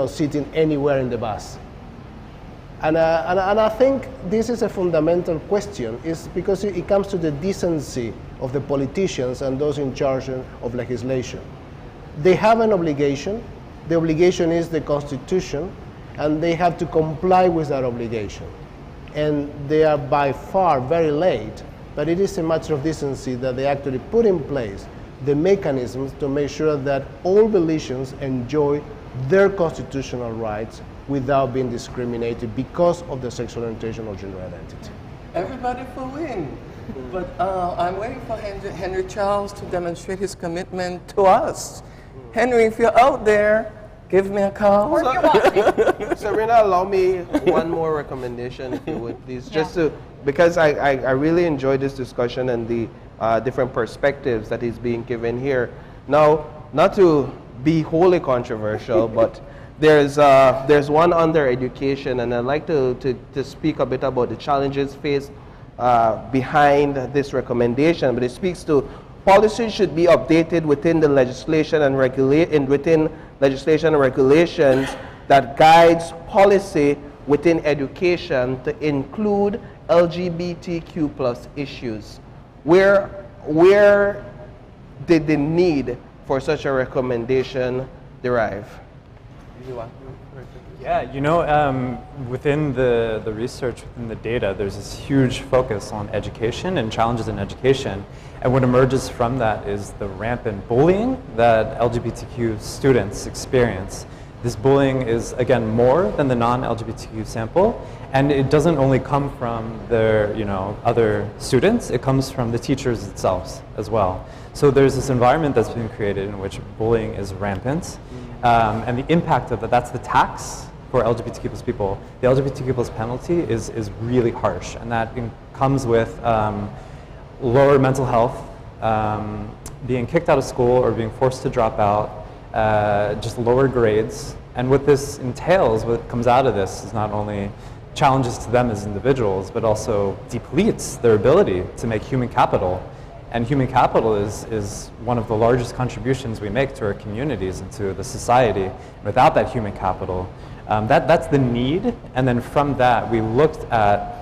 sitting anywhere in the bus? And I think this is a fundamental question, is because it comes to the decency of the politicians and those in charge of legislation. They have an obligation. The obligation is the Constitution, and they have to comply with that obligation. And they are by far very late, but it is a matter of decency that they actually put in place the mechanisms to make sure that all Belizeans enjoy their constitutional rights without being discriminated because of their sexual orientation or gender identity. Everybody for win. But I'm waiting for Henry Charles to demonstrate his commitment to us. Henry, if you're out there, give me a call. Serena, allow me one more recommendation, if you would, please. Just to, because I really enjoyed this discussion and the different perspectives that is being given here. Now, not to be wholly controversial, but there's one under education, and I'd like to speak a bit about the challenges faced behind this recommendation. But it speaks to policies should be updated within the legislation and within legislation and regulations that guides policy within education to include LGBTQ plus issues. Where did the need for such a recommendation derive? Yeah, within the research, within the data, there's this huge focus on education and challenges in education. And what emerges from that is the rampant bullying that LGBTQ students experience. This bullying is, again, more than the non-LGBTQ sample, and it doesn't only come from their, other students, it comes from the teachers themselves as well. So there's this environment that's been created in which bullying is rampant, and the impact of that's the tax for LGBTQ plus people. The LGBTQ plus penalty is really harsh, and that comes with lower mental health, being kicked out of school or being forced to drop out, just lower grades. And what this entails, what comes out of this, is not only challenges to them as individuals, but also depletes their ability to make human capital. And human capital is one of the largest contributions we make to our communities and to the society. Without that human capital, that's the need. And then from that, we looked at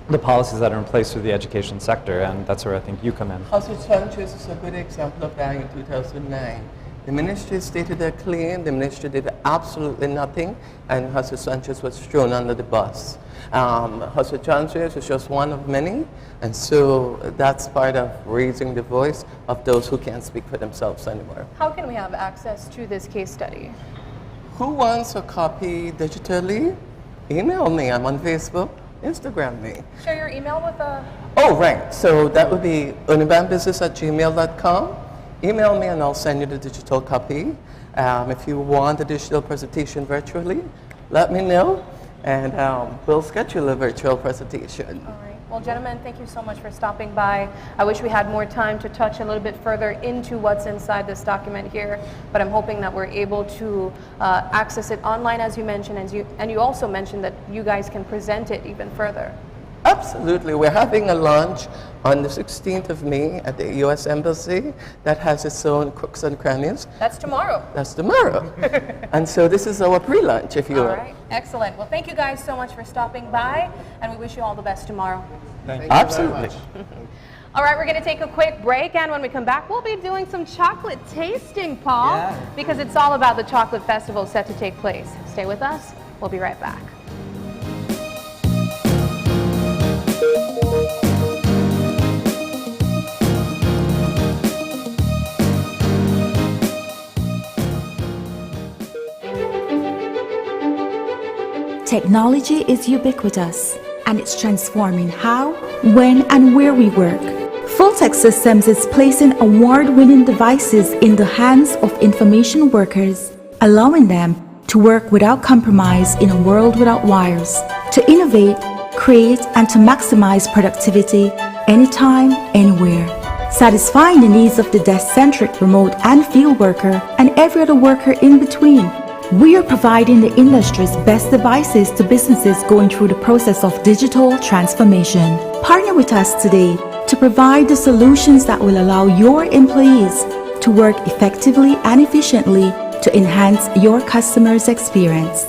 the policies that are in place for the education sector, and that's where I think you come in. House of Sanchez is a good example of that in 2009. The ministry stated their claim, the ministry did absolutely nothing, and House of Sanchez was thrown under the bus. House of Sanchez is just one of many, and so that's part of raising the voice of those who can't speak for themselves anymore. How can we have access to this case study? Who wants a copy digitally? Email me, I'm on Facebook. Instagram me. Share your email with a... Oh, right. So that would be unibanbusiness@gmail.com. Email me and I'll send you the digital copy. If you want a digital presentation virtually, let me know, and we'll schedule a virtual presentation. All right. Well, gentlemen, thank you so much for stopping by. I wish we had more time to touch a little bit further into what's inside this document here, but I'm hoping that we're able to access it online, as you mentioned, and you also mentioned that you guys can present it even further. Absolutely. We're having a launch on the 16th of May at the U.S. Embassy that has its own crooks and crannies. That's tomorrow. That's tomorrow. And so this is our pre-launch, if you will. All right. Excellent. Well, thank you guys so much for stopping by, and we wish you all the best tomorrow. Thank you. Absolutely. All right, we're going to take a quick break, and when we come back, we'll be doing some chocolate tasting, Paul, because it's all about the chocolate festival set to take place. Stay with us. We'll be right back. Technology is ubiquitous, and it's transforming how, when, and where we work. Fulltech Systems is placing award-winning devices in the hands of information workers, allowing them to work without compromise in a world without wires, to innovate, create, and to maximize productivity anytime, anywhere, satisfying the needs of the desk-centric remote and field worker and every other worker in between. We are providing the industry's best devices to businesses going through the process of digital transformation. Partner with us today to provide the solutions that will allow your employees to work effectively and efficiently to enhance your customers' experience.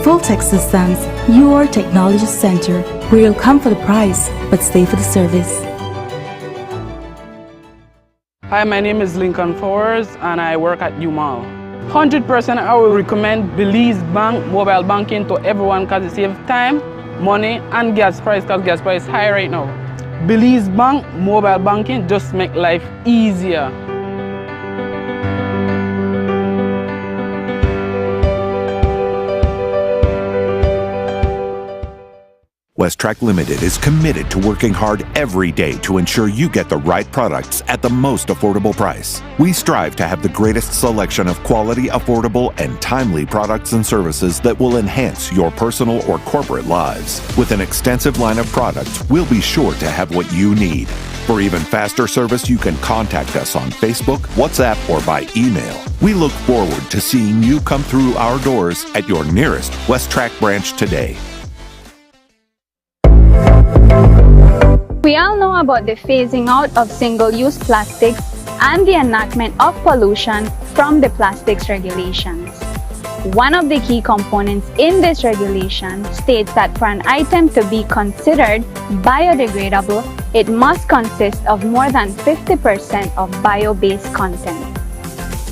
Fulltech Systems, your technology center, where you'll come for the price but stay for the service. Hi, my name is Lincoln Fowers and I work at U-Mall. 100% I will recommend Belize Bank mobile banking to everyone because it saves time, money and gas price because gas price is high right now. Belize Bank mobile banking just make life easier. Westtrac Limited is committed to working hard every day to ensure you get the right products at the most affordable price. We strive to have the greatest selection of quality, affordable, and timely products and services that will enhance your personal or corporate lives. With an extensive line of products, we'll be sure to have what you need. For even faster service, you can contact us on Facebook, WhatsApp, or by email. We look forward to seeing you come through our doors at your nearest Westtrac branch today. We all know about the phasing out of single-use plastics and the enactment of pollution from the plastics regulations. One of the key components in this regulation states that for an item to be considered biodegradable, it must consist of more than 50% of bio-based content.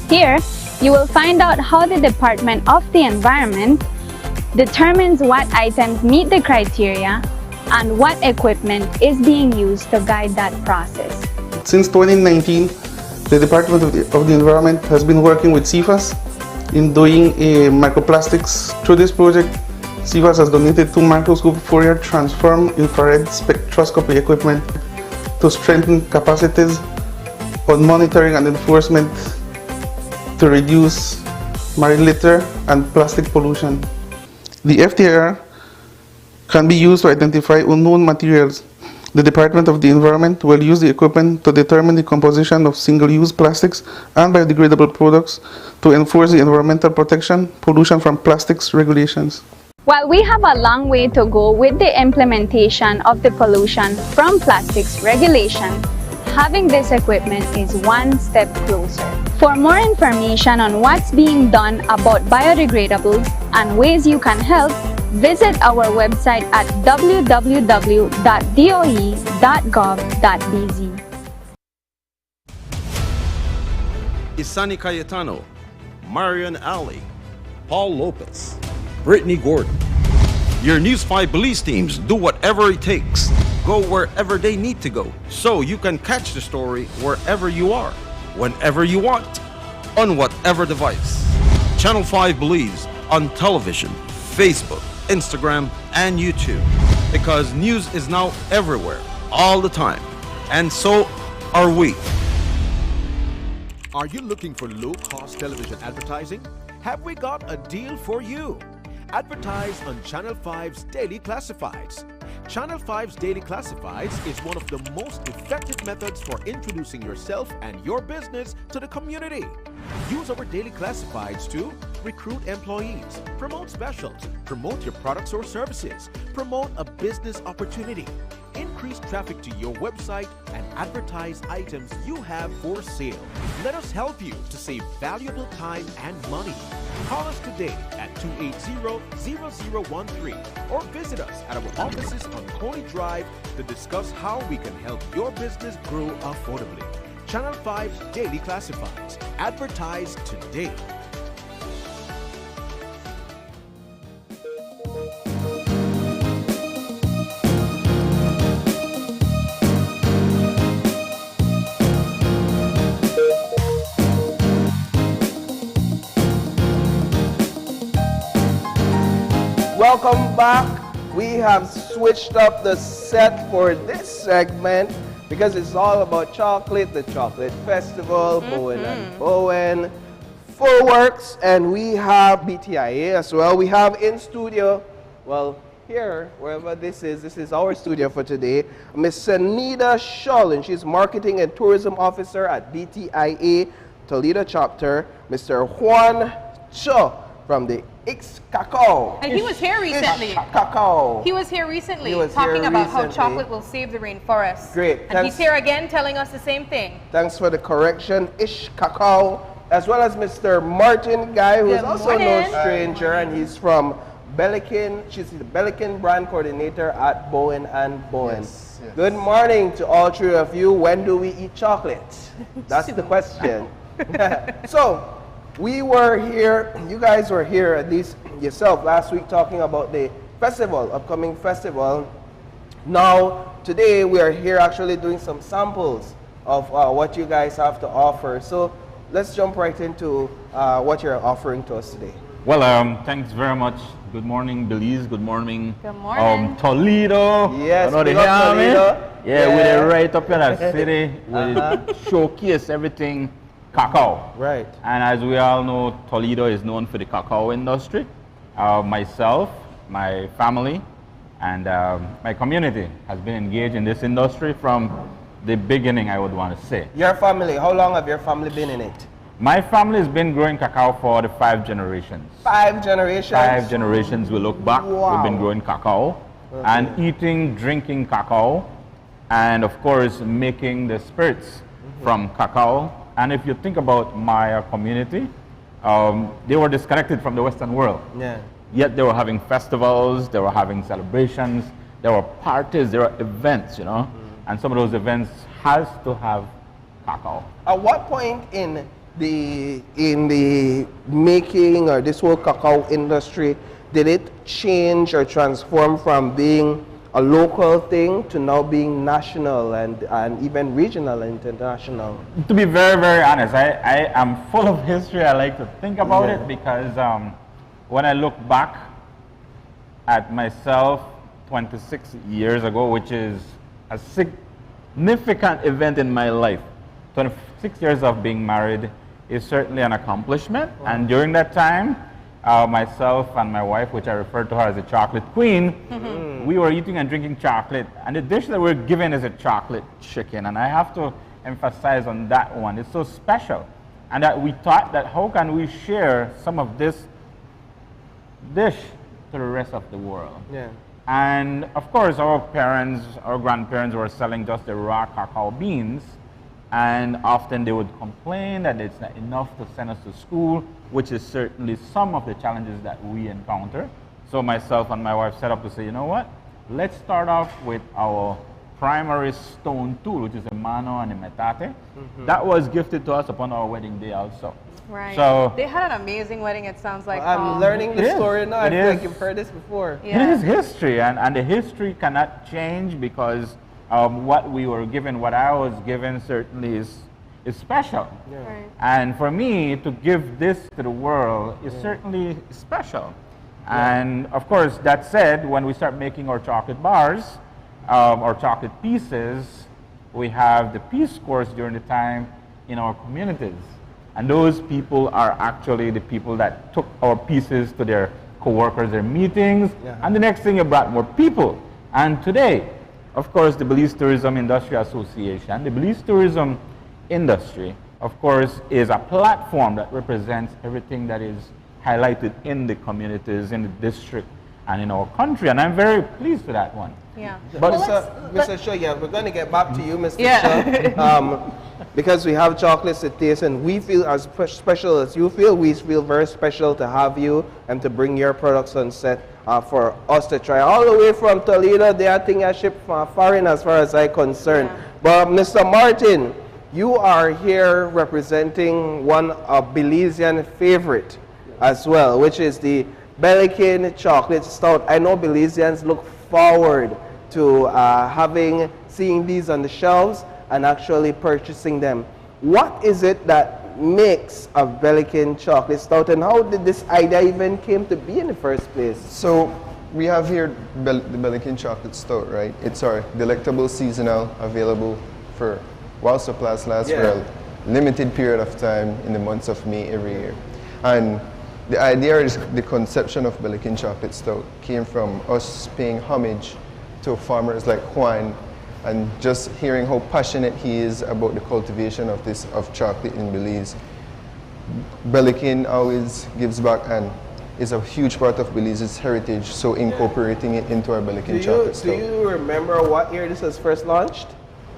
Here, you will find out how the Department of the Environment determines what items meet the criteria and what equipment is being used to guide that process. Since 2019, the Department of the Environment has been working with CIFAS in doing microplastics. Through this project, CIFAS has donated 2 microscope Fourier transform infrared spectroscopy equipment to strengthen capacities on monitoring and enforcement to reduce marine litter and plastic pollution. The FTIR can be used to identify unknown materials. The Department of the Environment will use the equipment to determine the composition of single-use plastics and biodegradable products to enforce the environmental protection, pollution from plastics regulations. While we have a long way to go with the implementation of the pollution from plastics regulation, having this equipment is one step closer. For more information on what's being done about biodegradables and ways you can help, visit our website at www.doe.gov.bz. Isani Cayetano, Marion Ali, Paul Lopez, Brittany Gordon. Your News 5 Belize teams do whatever it takes. Go wherever they need to go, so you can catch the story wherever you are, whenever you want, on whatever device. Channel 5 Belize on television, Facebook, Instagram, and YouTube, because news is now everywhere, all the time, and so are we. Are you looking for low-cost television advertising? Have we got a deal for you? Advertise on Channel 5's Daily Classifieds. Channel 5's Daily Classifieds is one of the most effective methods for introducing yourself and your business to the community. Use our Daily Classifieds to recruit employees, promote specials, promote your products or services, promote a business opportunity, increase traffic to your website, and advertise items you have for sale. Let us help you to save valuable time and money. Call us today at 280-0013 or visit us at our offices on Coney Drive to discuss how we can help your business grow affordably. Channel 5's Daily Classifieds. Advertise today. welcome back. We have switched up the set for this segment because it's all about chocolate, the chocolate festival, Bowen and Bowen, Full Works, and we have BTIA as well. We have in studio, well, here, wherever this is our studio for today, Miss Sanida Shull, and she's Marketing and Tourism Officer at BTIA Toledo chapter, Mr. Juan Cho from the Cacao. And he was here recently. Cacao. He was here recently talking about how chocolate will save the rainforest. Great. And he's here again telling us the same thing. Thanks for the correction. Cacao, as well as Mr. Martin Guy, who is also no stranger, and he's from Belikin. She's the Belikin brand coordinator at Bowen and Bowen. Yes. Good morning to all three of you. When do we eat chocolate? That's the question. So, we were here, you guys were here, at least yourself, last week talking about the festival, upcoming festival. Now, today we are here actually doing some samples of what you guys have to offer. So, let's jump right into what you're offering to us today. Well, thanks very much. Good morning, Belize. Good morning. Good morning. Toledo. Yes, Toledo. Yeah, we're right up in that city. We showcase everything cacao. Right. And as we all know, Toledo is known for the cacao industry. Myself, my family, and my community has been engaged in this industry from the beginning, I would want to say. Your family, how long have your family been in it? My family has been growing cacao for the 5 generations. 5 generations? 5 generations, we look back, wow. We've been growing cacao and eating, drinking cacao, and of course making the spirits from cacao. And if you think about my community, they were disconnected from the Western world. Yeah. Yet they were having festivals, they were having celebrations, there were parties, there were events, you know. And some of those events has to have cacao. At what point in the making or this whole cacao industry did it change or transform from being a local thing to now being national and even regional and international? To be very, very honest, I am full of history. I like to think about it because when I look back at myself 26 years ago, which is a significant event in my life, 26 years of being married is certainly an accomplishment. Wow. And during that time, myself and my wife, which I refer to her as the chocolate queen, we were eating and drinking chocolate. And the dish that we're given is a chocolate chicken. And I have to emphasize on that one. It's so special. And that we thought that how can we share some of this dish to the rest of the world? Yeah. And of course, our parents, our grandparents were selling just the raw cacao beans. And often they would complain that it's not enough to send us to school, which is certainly some of the challenges that we encounter. So myself and my wife set up to say, you know what? Let's start off with our primary stone tool, which is a mano and a metate. That was gifted to us upon our wedding day also. Right. So they had an amazing wedding, it sounds like. I'm learning the story now. I feel like you've heard this before. Yeah. It is history, and the history cannot change because what we were given, what I was given, certainly is special. Yeah. Right. And for me to give this to the world is certainly special. Yeah. And of course, that said, when we start making our chocolate bars, or chocolate pieces, we have the Peace Corps during the time in our communities. And those people are actually the people that took our pieces to their co-workers, their meetings, and the next thing you brought more people. And today, of course, the Belize Tourism Industry Association, the Belize Tourism Industry, of course, is a platform that represents everything that is highlighted in the communities, in the district, and in our country. And I'm very pleased with that one. Yeah. But Mr. Shaw, yeah, we're going to get back to you, Mr. Shaw. Because we have chocolates to taste, and we feel as special as you feel. We feel very special to have you and to bring your products on set for us to try. All the way from Toledo, they are thing I ship foreign as far as I'm concerned. Yeah. But Mr. Martin, you are here representing one of Belizean favorite as well, which is the Belikin chocolate stout. I know Belizeans look forward to seeing these on the shelves and actually purchasing them. What is it that makes a Belikin chocolate stout, and how did this idea even came to be in the first place? So we have here the Belikin chocolate stout, right? It's our delectable seasonal, available for while supplies last for a limited period of time in the months of May every year. And the idea is the conception of Belikin chocolate stout came from us paying homage to farmers like Juan, and just hearing how passionate he is about the cultivation of chocolate in Belize. Belikin always gives back and is a huge part of Belize's heritage, so incorporating it into our Belikin chocolate stout. Do you remember what year this was first launched?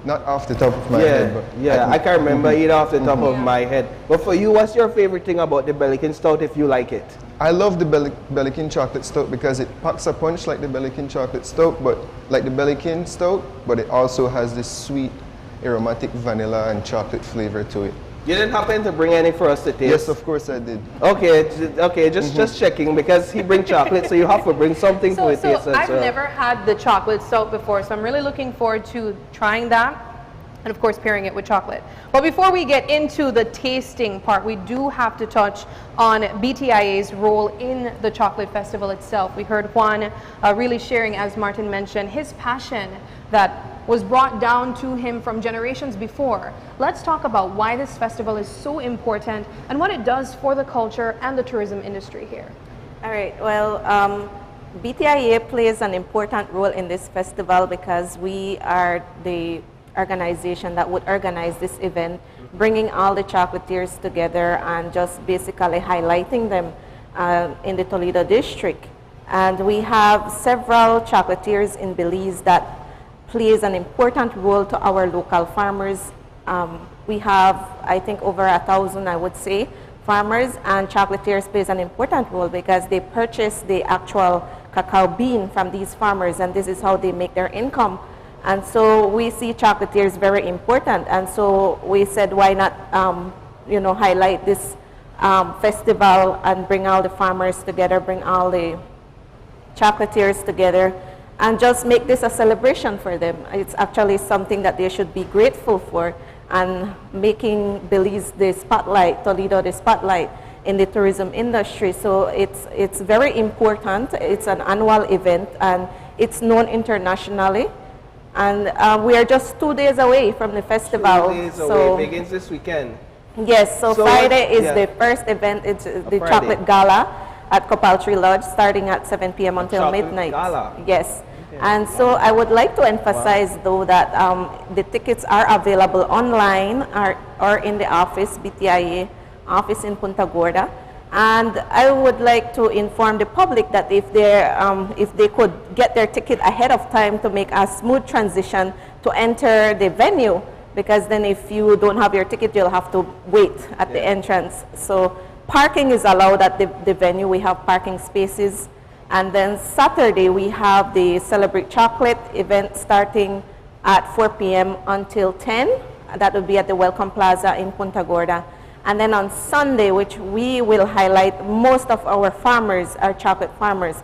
Not off the top of my head, but I can't remember it off the top of my head. But for you, what's your favorite thing about the Belikin stout if you like it? I love the Belikin chocolate stout because it packs a punch like the Belikin chocolate stout, but like the Belikin stout, but it also has this sweet, aromatic vanilla and chocolate flavor to it. You didn't happen to bring any for us to taste? Yes, of course I did. Okay, just checking, because he brings chocolate, so you have to bring something for it to taste. I've never had the chocolate stout before, so I'm really looking forward to trying that, and of course pairing it with chocolate. But before we get into the tasting part, we do have to touch on BTIA's role in the chocolate festival itself. We heard Juan really sharing, as Martin mentioned, his passion that was brought down to him from generations before. Let's talk about why this festival is so important and what it does for the culture and the tourism industry here. All right, well, BTIA plays an important role in this festival because we are the organization that would organize this event, bringing all the chocolatiers together and just basically highlighting them in the Toledo district. And we have several chocolatiers in Belize that plays an important role to our local farmers. We have, I think, over 1,000, I would say, farmers, and chocolatiers plays an important role because they purchase the actual cacao bean from these farmers, and this is how they make their income. And so we see chocolatiers very important, and so we said, why not highlight this festival and bring all the farmers together, bring all the chocolatiers together, and just make this a celebration for them. It's actually something that they should be grateful for, and making Belize the spotlight, Toledo the spotlight in the tourism industry. So it's very important. It's an annual event, and it's known internationally. And we are just 2 days away from the festival. 2 days away. It begins this weekend. Yes, so Friday is the first event. It's the Chocolate Gala at Copaltree Lodge, starting at 7 p.m. until midnight. Gala. Yes. Okay. And so I would like to emphasize, though, that the tickets are available online or in the office, BTIA office in Punta Gorda. And I would like to inform the public that if they could get their ticket ahead of time to make a smooth transition to enter the venue, because then if you don't have your ticket, you'll have to wait at the entrance. So parking is allowed at the venue. We have parking spaces. And then Saturday, we have the Celebrate Chocolate event starting at 4 p.m. until 10. That will be at the Welcome Plaza in Punta Gorda. And then on Sunday, which we will highlight, most of our farmers are chocolate farmers.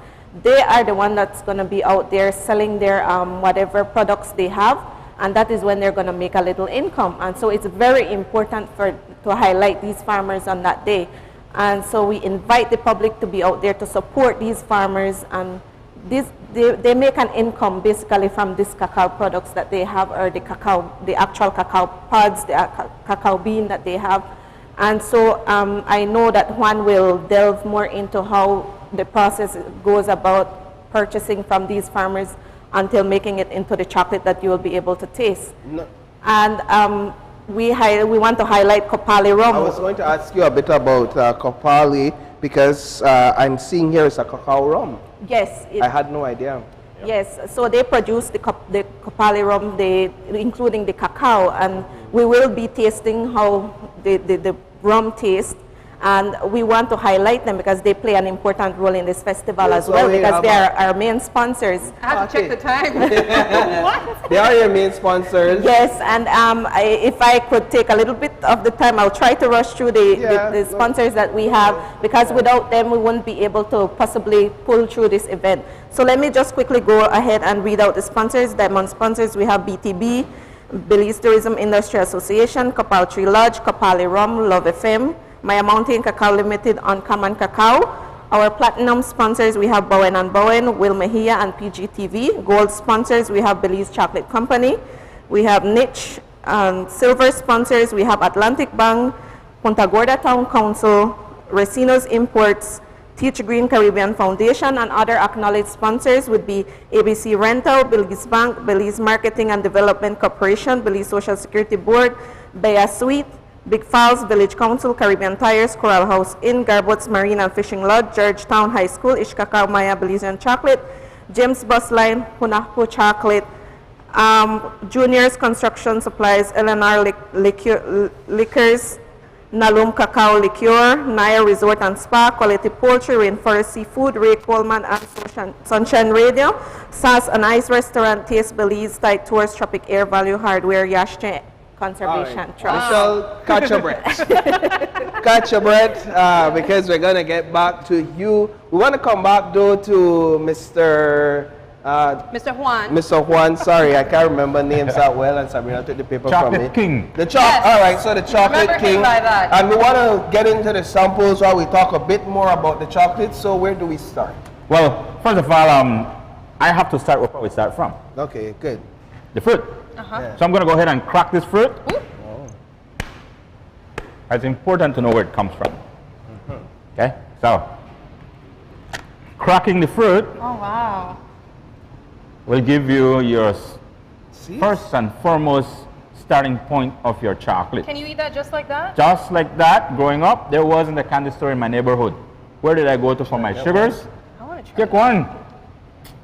They are the one that's going to be out there selling their whatever products they have, and that is when they're going to make a little income. And so it's very important to highlight these farmers on that day. And so we invite the public to be out there to support these farmers, and they make an income basically from these cacao products that they have, or the actual cacao pods, the cacao bean that they have. And so I know that Juan will delve more into how the process goes about purchasing from these farmers until making it into the chocolate that you will be able to taste. No. And we want to highlight Kopali rum. I was going to ask you a bit about Kopali, because I'm seeing here is a cacao rum. Yes. I had no idea. Yes, so they produce the Kopali rum, including the cacao, and we will be tasting how the rum tastes, and we want to highlight them because they play an important role in this festival as well, because they are our main sponsors. I have to check the time. What? They are your main sponsors. Yes, and if I could take a little bit of the time, I'll try to rush through the sponsors that we have, because without them we wouldn't be able to possibly pull through this event. So let me just quickly go ahead and read out the sponsors. Diamond sponsors, we have BTB, Belize Tourism Industry Association, Copaltree Lodge, Kopali Rum, Love FM, Maya Mountain Cacao Limited, Uncommon Cacao, Our platinum sponsors, we have Bowen & Bowen, Will Mejia, and PGTV. Gold sponsors, we have Belize Chocolate Company. We have Niche. And silver sponsors, we have Atlantic Bank, Punta Gorda Town Council, Racino's Imports, Teach Green Caribbean Foundation, and other acknowledged sponsors would be ABC Rental, Belize Bank, Belize Marketing and Development Corporation, Belize Social Security Board, Baya Suite, Big Falls, Village Council, Caribbean Tires, Coral House Inn, Garbots Marine and Fishing Lodge, Georgetown High School, Ishkakao Maya Belizean Chocolate, James Bus Line, Hunahpu Chocolate, Juniors Construction Supplies, LNR Liquors, Nalum Cacao Liqueur, Naya Resort and Spa, Quality Poultry, Rainforest Seafood, Ray Coleman and Sunshine Radio, SAS and Ice Restaurant, Taste Belize, Tight Tours, Tropic Air Value Hardware, Yashche Conservation Trust. Michelle, catch your breath. Catch your breath because we're going to get back to you. We want to come back though to Mr. Juan. Mr. Juan, sorry, I can't remember names that well, and Sabrina took the paper from me. Chocolate King. The all right, so the Chocolate King. By that. And we want to get into the samples while we talk a bit more about the chocolate. So where do we start? Well, first of all, I have to start with where we start from. Okay, good. The fruit. Yeah. So I'm going to go ahead and crack this fruit. It's important to know where it comes from. Okay, so cracking the fruit. Oh, wow. Will give you your first and foremost starting point of your chocolate. Can you eat that just like that? Just like that, growing up, there wasn't a candy store in my neighborhood. Where did I go to for my sugars? I want to try. Pick one.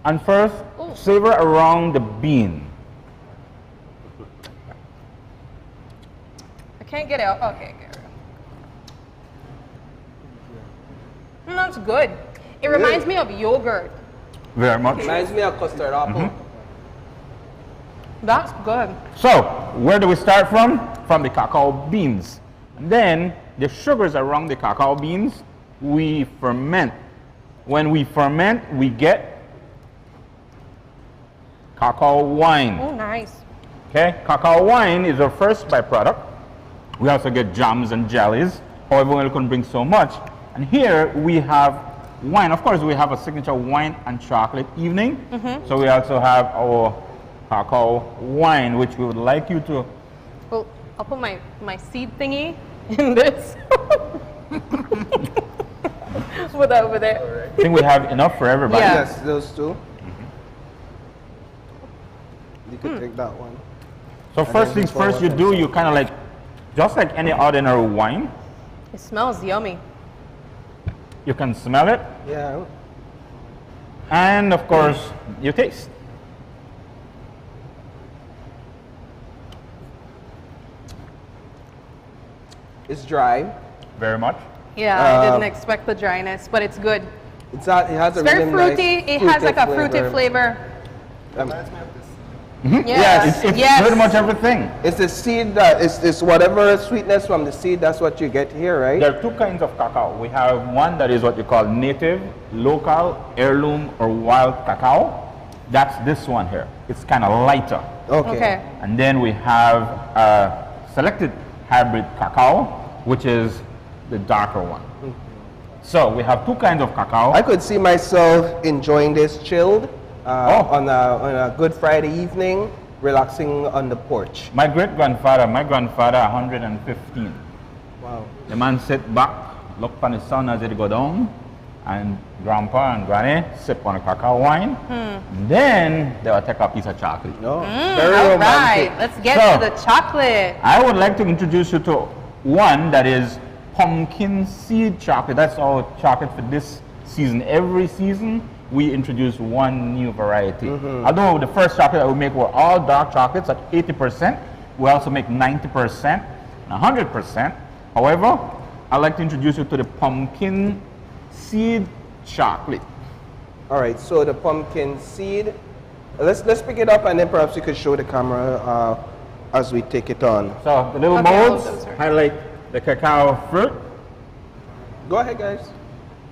And first, savor around the bean. I can't get it out. Okay, get it. That's good. It reminds me of yogurt. Very much. Reminds me of custard apple. That's good. So, where do we start from? From the cacao beans. And then, the sugars around the cacao beans, we ferment. When we ferment, we get cacao wine. Oh, nice. Okay, cacao wine is our first byproduct. We also get jams and jellies. However, we couldn't bring so much. And here we have wine. Of course, we have a signature wine and chocolate evening. So we also have our cacao wine, which we would like you to... Well, I'll put my seed thingy in this. Put that over there. I think we have enough for everybody. Yeah. Yes, those two. You can take that one. So first things first, you do, you kind of like, just like any ordinary wine. It smells yummy. You can smell it. Yeah. And of course, you taste. It's dry. Very much. Yeah, I didn't expect the dryness, but it's good. It has It's a very really fruity. nice It has like a fruity flavor. Yes. It's pretty much everything. It's the seed that is whatever sweetness from the seed, that's what you get here, right? There are two kinds of cacao. We have one that is what you call native, local, heirloom, or wild cacao. That's this one here. It's kind of lighter. Okay. And then we have selected hybrid cacao, which is the darker one. So we have two kinds of cacao. I could see myself enjoying this chilled on a Good Friday evening, relaxing on the porch. My grandfather, 115. Wow. The man sit back, look on his son as it go down, and grandpa and granny sip on a cacao wine. Then they will take a piece of chocolate. Very all romantic. right, let's get to the chocolate. I would like to introduce you to one that is pumpkin seed chocolate. That's our chocolate for this season. Every season, we introduce one new variety. Although the first chocolate that we make were all dark chocolates at 80%, we also make 90% and 100%. However, I'd like to introduce you to the pumpkin seed chocolate. All right, so the pumpkin seed. Let's pick it up and then perhaps you could show the camera as we take it on. So the little molds highlight the cacao fruit. Go ahead, guys.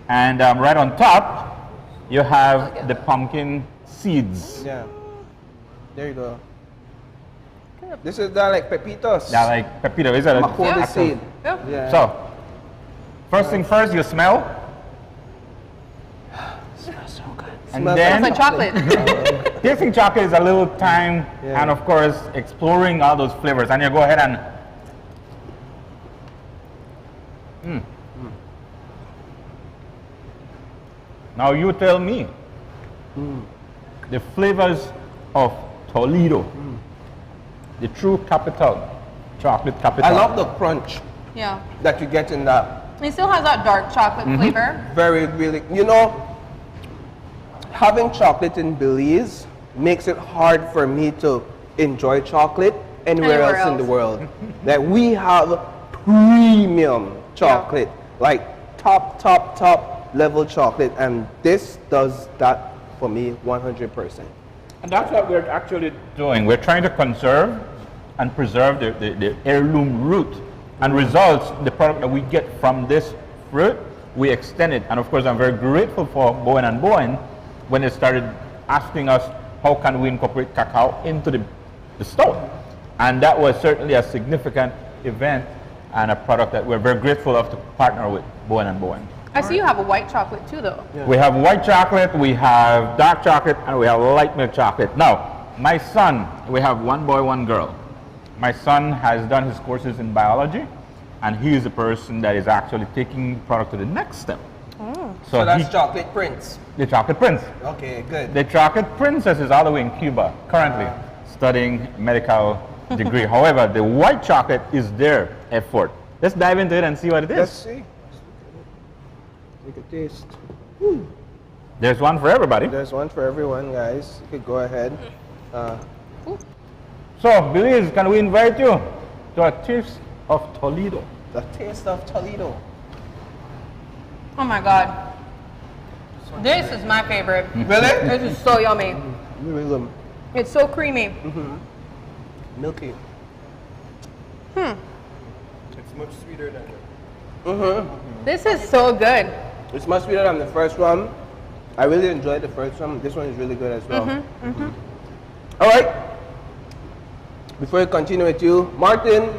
And right on top, you have the pumpkin seeds. Yeah. There you go. This is like pepitos. Yeah, like pepito. Is that Makobi seed. Yeah. So, first thing first, you smell. And Smells then like chocolate. tasting chocolate is a little time, and of course, exploring all those flavors. And you go ahead and now you tell me the flavors of Toledo, the true capital, chocolate capital. I love the crunch Yeah. that you get in that. It still has that dark chocolate flavor. Very, really, you know, having chocolate in Belize makes it hard for me to enjoy chocolate anywhere else in the world. That we have premium chocolate, like top level chocolate, and this does that for me 100%. And that's what we're actually doing. We're trying to conserve and preserve the heirloom root, and results, the product that we get from this fruit, we extend it. And of course, I'm very grateful for Bowen and Bowen when they started asking us, how can we incorporate cacao into the stout? And that was certainly a significant event and a product that we're very grateful of to partner with Bowen and Bowen. I see you have a white chocolate too, though. We have white chocolate, we have dark chocolate, and we have light milk chocolate. Now, my son, we have one boy, one girl. My son has done his courses in biology, and he is the person that is actually taking the product to the next step. So that's Chocolate Prince. The Chocolate Prince. Okay, good. The Chocolate Princess is all the way in Cuba, currently studying medical degree. However, the white chocolate is their effort. Let's dive into it and see what it is. Let's see. Take a taste. There's one for everybody. There's one for everyone, guys. You could go ahead. So, Belize, can we invite you to a taste of Toledo? The taste of Toledo. Oh my God. This is my favorite. Really? This is so yummy. Really? It's so creamy. Milky. It's much sweeter than This is so good. It's much sweeter than the first one. I really enjoyed the first one. This one is really good as well. All right. Before we continue with you, Martin,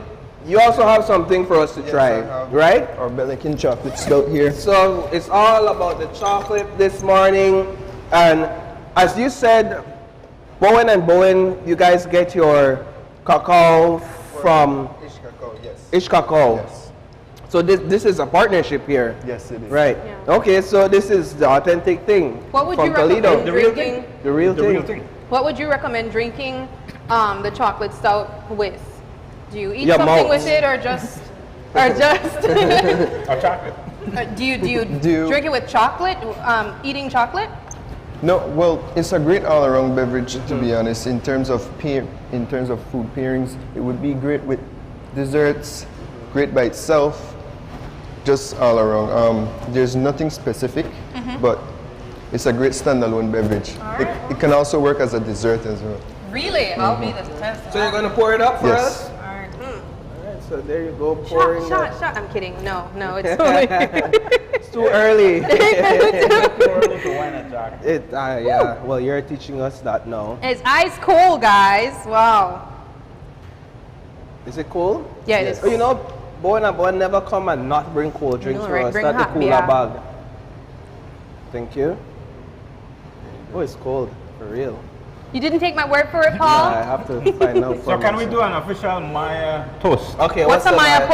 you also have something for us to try, right? Our Belikin chocolate stout here. So it's all about the chocolate this morning. And as you said, Bowen and Bowen, you guys get your cacao from Ish Cacao, yes. Ish Cacao. Yes. So this is a partnership here. Yes, it is. Right. Okay, so this is the authentic thing. What would from you recommend Toledo. drinking? The real thing. What would you recommend drinking the chocolate stout with? Do you eat Your something mouth. with it, or just, Or chocolate. do you drink it with chocolate? Eating chocolate? No, well, it's a great all-around beverage, to be honest. In terms of food pairings, it would be great with desserts, great by itself, just all around. There's nothing specific, but it's a great standalone beverage. It can also work as a dessert as well. Really? I'll be the test. So you're going to pour it up for Yes. us? All right, so there you go, pouring. Shot. I'm kidding. No, it's only. It's too early. It, yeah, well, you're teaching us that now. It's ice cold, guys. Wow. Is it cold? Yeah, it is. Oh, you know, Bowen and Bowen never come and not bring cold drinks No, for right, us. bring Not the hot cooler beer. bag. Thank you. Oh, it's cold, for real. You didn't take my word for it, Paul? Yeah, I have to find out. So can we do an official Maya toast? Okay, What's a the Maya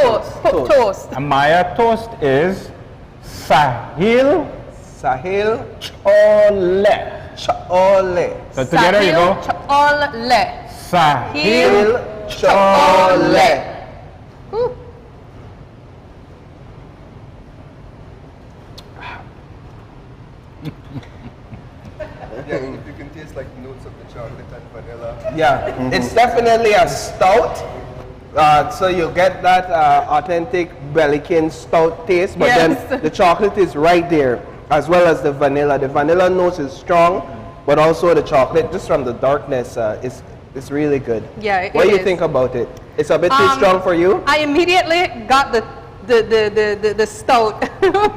toast? A Maya toast is Sahil Chole. So together you go. Chole. Sahil Chole. Yeah, you can taste like notes of the chocolate and vanilla. Yeah, it's definitely a stout. So you get that authentic Belikin stout taste, but then the chocolate is right there, as well as the vanilla. The vanilla notes is strong, but also the chocolate, just from the darkness, is really good. Yeah, what do you is. think about it? It's a bit too strong for you? I immediately got the stout.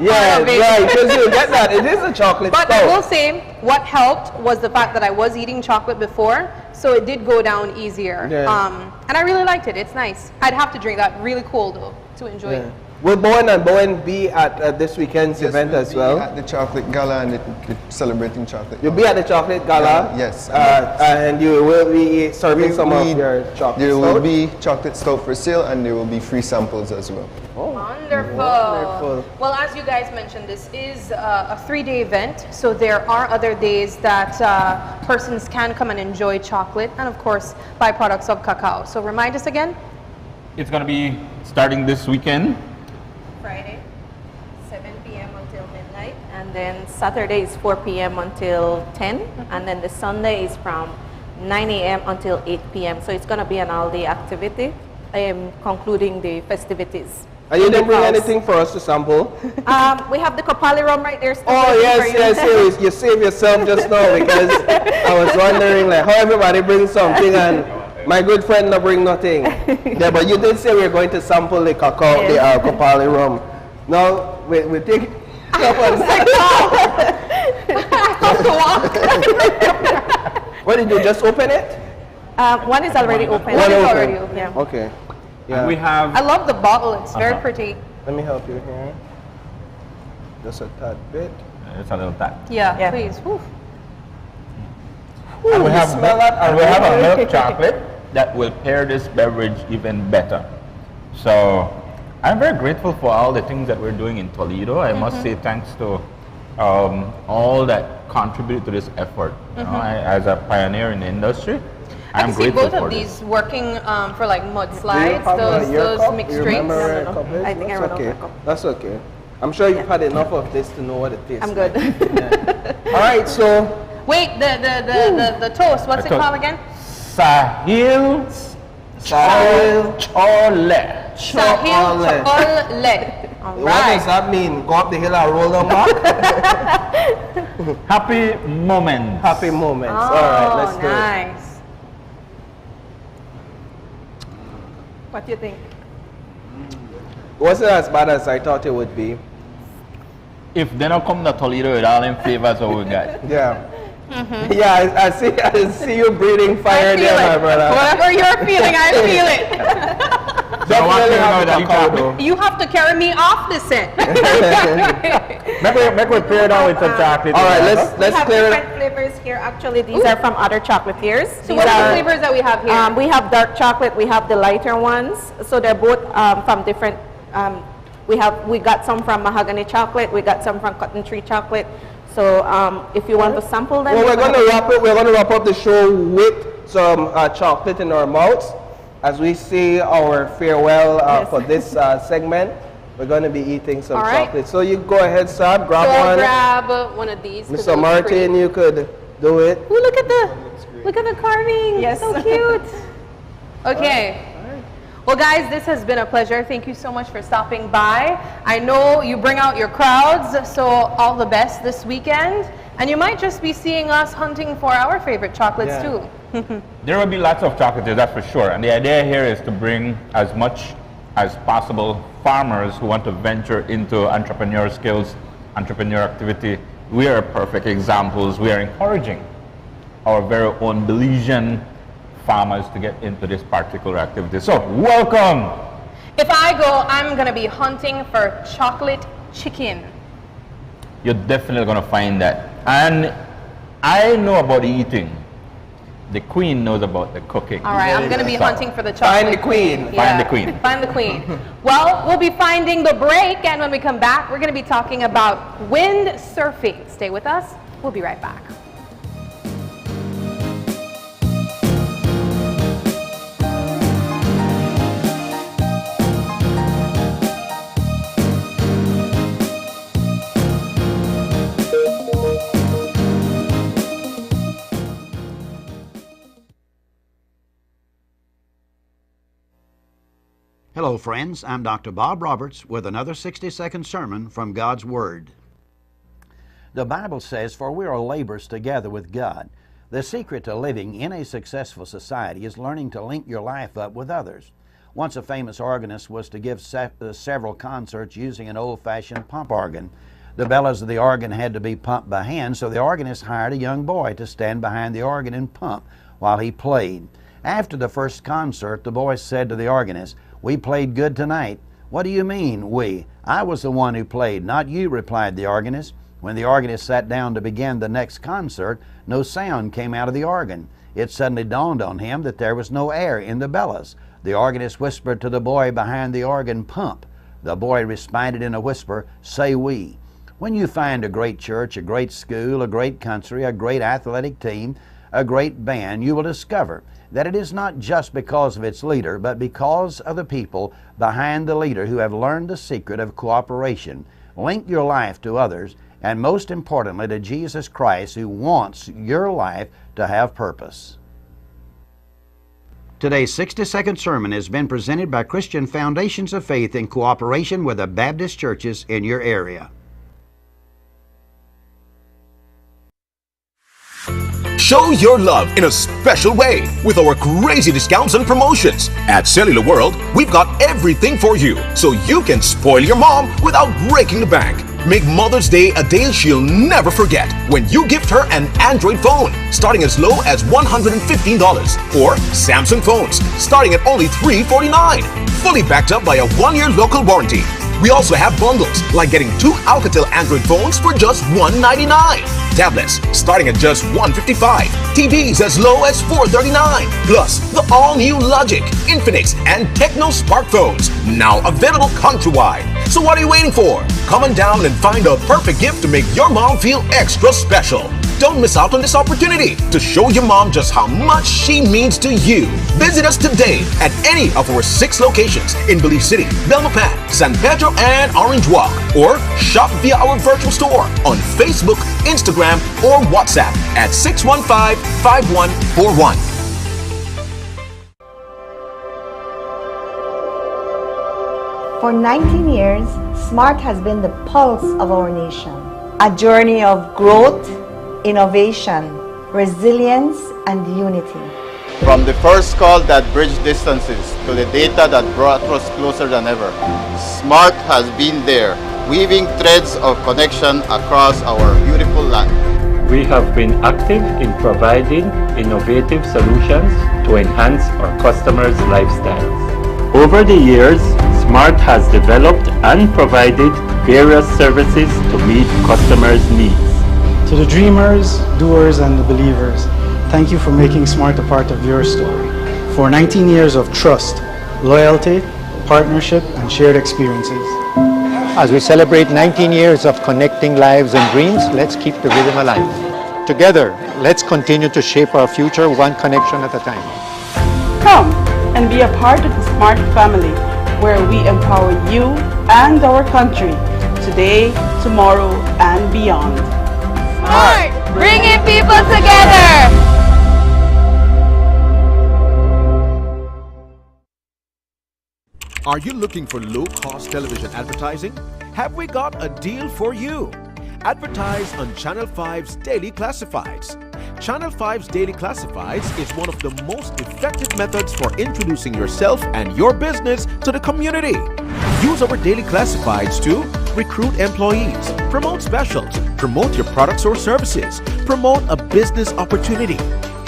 Yeah, right, because you get that. It is a chocolate But stout. I will say, what helped was the fact that I was eating chocolate before, so it did go down easier. Yeah. And I really liked it. It's nice. I'd have to drink that really cold though to enjoy it. Will Bowen and Bowen be at this weekend's event as well? At the chocolate gala and the celebrating chocolate. You'll be at the chocolate gala? Yes. And you will be serving some of your chocolate There stout? will be chocolate stout for sale, and there will be free samples as well. Oh, wonderful. Wonderful. Well, as you guys mentioned, this is a 3-day event, so there are other days that persons can come and enjoy chocolate and, of course, byproducts of cacao. So remind us again. It's going to be starting this weekend. Friday, 7 p.m. until midnight, and then Saturday is 4 p.m. until 10, and then the Sunday is from 9 a.m. until 8 p.m. So it's going to be an all-day activity, concluding the festivities. And you didn't bring anything for us to sample? We have the Kopali rum right there. Oh, yes. You saved yourself just now, because I was wondering like how everybody brings something and my good friend not bring nothing. Yeah, but you did say we were going to sample the cacao, the Kopali rum. Now, we take up on What did you just open it? One is already open. One is open. already open. Yeah. Okay. Yeah. And we have... I love the bottle. It's very pretty. Let me help you here. Just a tad bit. It's a little tad. Yeah. Please. Whew. And we have smell that and we have a already? milk chocolate that will pair this beverage even better. So I'm very grateful for all the things that we're doing in Toledo. I must say thanks to all that contribute to this effort. You know, as a pioneer in the industry, I I'm can see grateful both for of this. these working for like mudslides, Your those cup? mixed You drinks. remember where your cup is? I think I That's ran out okay. of my cup. That's okay. I'm sure you've had enough of this to know what it tastes I'm good. like. All right, so Wait, the toast. What's The it toast. called again? Sahil Chole. Sahil Chole. All what right. does that mean? Go up the hill and roll them back? Happy moments. Happy moments. Oh, All right, let's do it. nice. What do you think? It wasn't as bad as I thought it would be. If they don't come to Toledo with all them flavors what we got. Yeah. Yeah, I see you breathing fire there, my brother. Whatever you're feeling, I feel it. Definitely have the cacao, though. You have to carry me off the set. Make we pair it on with some chocolate. All right, let's We have clear it. different flavors here. Actually, these are from other chocolatiers. So what are the flavors that we have here? We have dark chocolate. We have the lighter ones. So they're both from different. We got some from mahogany chocolate. We got some from cotton tree chocolate. So if you want to sample them, Well, we're going to wrap up the show with some chocolate in our mouths as we say our farewell for this segment. We're going to be eating some All right. chocolate. So you go ahead, Sam, grab So I'll one. grab one of these. 'cause it Mr. looks Martin, pretty. you could do it. Ooh, look at the carving. Yes. So cute. Okay. Well, guys, this has been a pleasure. Thank you so much for stopping by. I know you bring out your crowds, so all the best this weekend. And you might just be seeing us hunting for our favorite chocolates too. There will be lots of chocolate, that's for sure. And the idea here is to bring as much as possible farmers who want to venture into entrepreneur skills, entrepreneur activity. We are perfect examples. We are encouraging our very own Belizean farmers to get into this particular activity. So, welcome! If I go, I'm going to be hunting for chocolate chicken. You're definitely going to find that. And I know about eating. The queen knows about the cooking. All right, I'm going to be So, hunting for the chocolate Find the queen. Find the queen. Find the queen. Well, we'll be finding the break, and when we come back, we're going to be talking about windsurfing. Stay with us. We'll be right back. Hello, friends. I'm Dr. Bob Roberts with another 60-second sermon from God's Word. The Bible says, "For we are laborers together with God." The secret to living in a successful society is learning to link your life up with others. Once a famous organist was to give several concerts using an old-fashioned pump organ. The bellows of the organ had to be pumped by hand, so the organist hired a young boy to stand behind the organ and pump while he played. After the first concert, the boy said to the organist, "We played good tonight. What do you mean, we? I was the one who played, not you, replied the organist. When the organist sat down to begin the next concert, no sound came out of the organ. It suddenly dawned on him that there was no air in the bellows. The organist whispered to the boy behind the organ, pump. The boy responded in a whisper, say we. When you find a great church, a great school, a great country, a great athletic team, a great band, you will discover that it is not just because of its leader, but because of the people behind the leader who have learned the secret of cooperation. Link your life to others, and most importantly to Jesus Christ, who wants your life to have purpose. Today's 60-second sermon has been presented by Christian Foundations of Faith in cooperation with the Baptist churches in your area. Show your love in a special way with our crazy discounts and promotions. At Cellular World, we've got everything for you, so you can spoil your mom without breaking the bank. Make Mother's Day a day she'll never forget when you gift her an Android phone starting as low as $115, or Samsung phones starting at only $349, fully backed up by a 1-year local warranty. We also have bundles like getting 2 Alcatel Android phones for just $199, tablets starting at just $155, TVs as low as $439, plus the all-new Logic, Infinix, and Tecno smartphones now available countrywide. So what are you waiting for? Come on down and find a perfect gift to make your mom feel extra special. Don't miss out on this opportunity to show your mom just how much she means to you. Visit us today at any of our 6 locations in Belize City, Belmopan, San Pedro, and Orange Walk, or shop via our virtual store on Facebook, Instagram, or WhatsApp at 615-5141. For 19 years, SMART has been the pulse of our nation. A journey of growth, innovation, resilience, and unity. From the first call that bridged distances to the data that brought us closer than ever, SMART has been there, weaving threads of connection across our beautiful land. We have been active in providing innovative solutions to enhance our customers' lifestyles. Over the years, SMART has developed and provided various services to meet customers' needs. To the dreamers, doers, and the believers, thank you for making SMART a part of your story. For 19 years of trust, loyalty, partnership, and shared experiences. As we celebrate 19 years of connecting lives and dreams, let's keep the rhythm alive. Together, let's continue to shape our future one connection at a time. Come and be a part of the SMART family, where we empower you and our country today, tomorrow, and beyond. SMART, bringing people together. Are you looking for low-cost television advertising? Have we got a deal for you? Advertise on Channel 5's Daily Classifieds. Channel 5's Daily Classifieds is one of the most effective methods for introducing yourself and your business to the community. Use our Daily Classifieds to recruit employees, promote specials, promote your products or services, promote a business opportunity,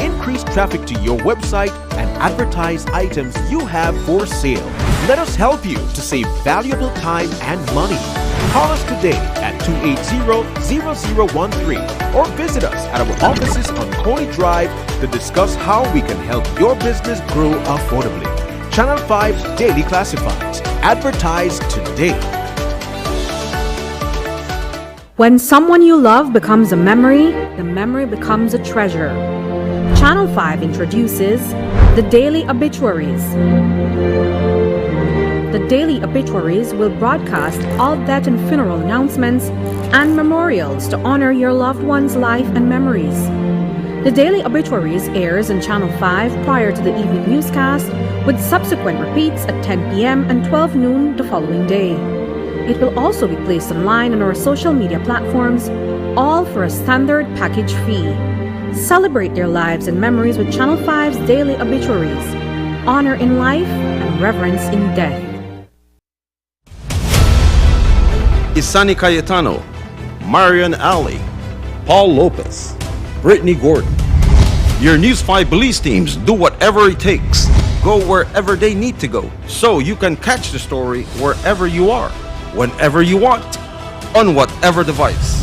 increase traffic to your website, and advertise items you have for sale. Let us help you to save valuable time and money. Call us today at 280-0013 or visit us at our offices on Coney Drive to discuss how we can help your business grow affordably. Channel 5's Daily Classifieds. Advertise today. When someone you love becomes a memory, the memory becomes a treasure. Channel 5 introduces the Daily Obituaries. The Daily Obituaries will broadcast all death and funeral announcements and memorials to honor your loved one's life and memories. The Daily Obituaries airs on Channel 5 prior to the evening newscast, with subsequent repeats at 10 p.m. and 12 noon the following day. It will also be placed online on our social media platforms, all for a standard package fee. Celebrate their lives and memories with Channel 5's Daily Obituaries. Honor in life and reverence in death. Isani Cayetano, Marian Ali, Paul Lopez, Brittany Gordon. Your News 5 Belize teams do whatever it takes. go wherever they need to go, so you can catch the story wherever you are, whenever you want, on whatever device.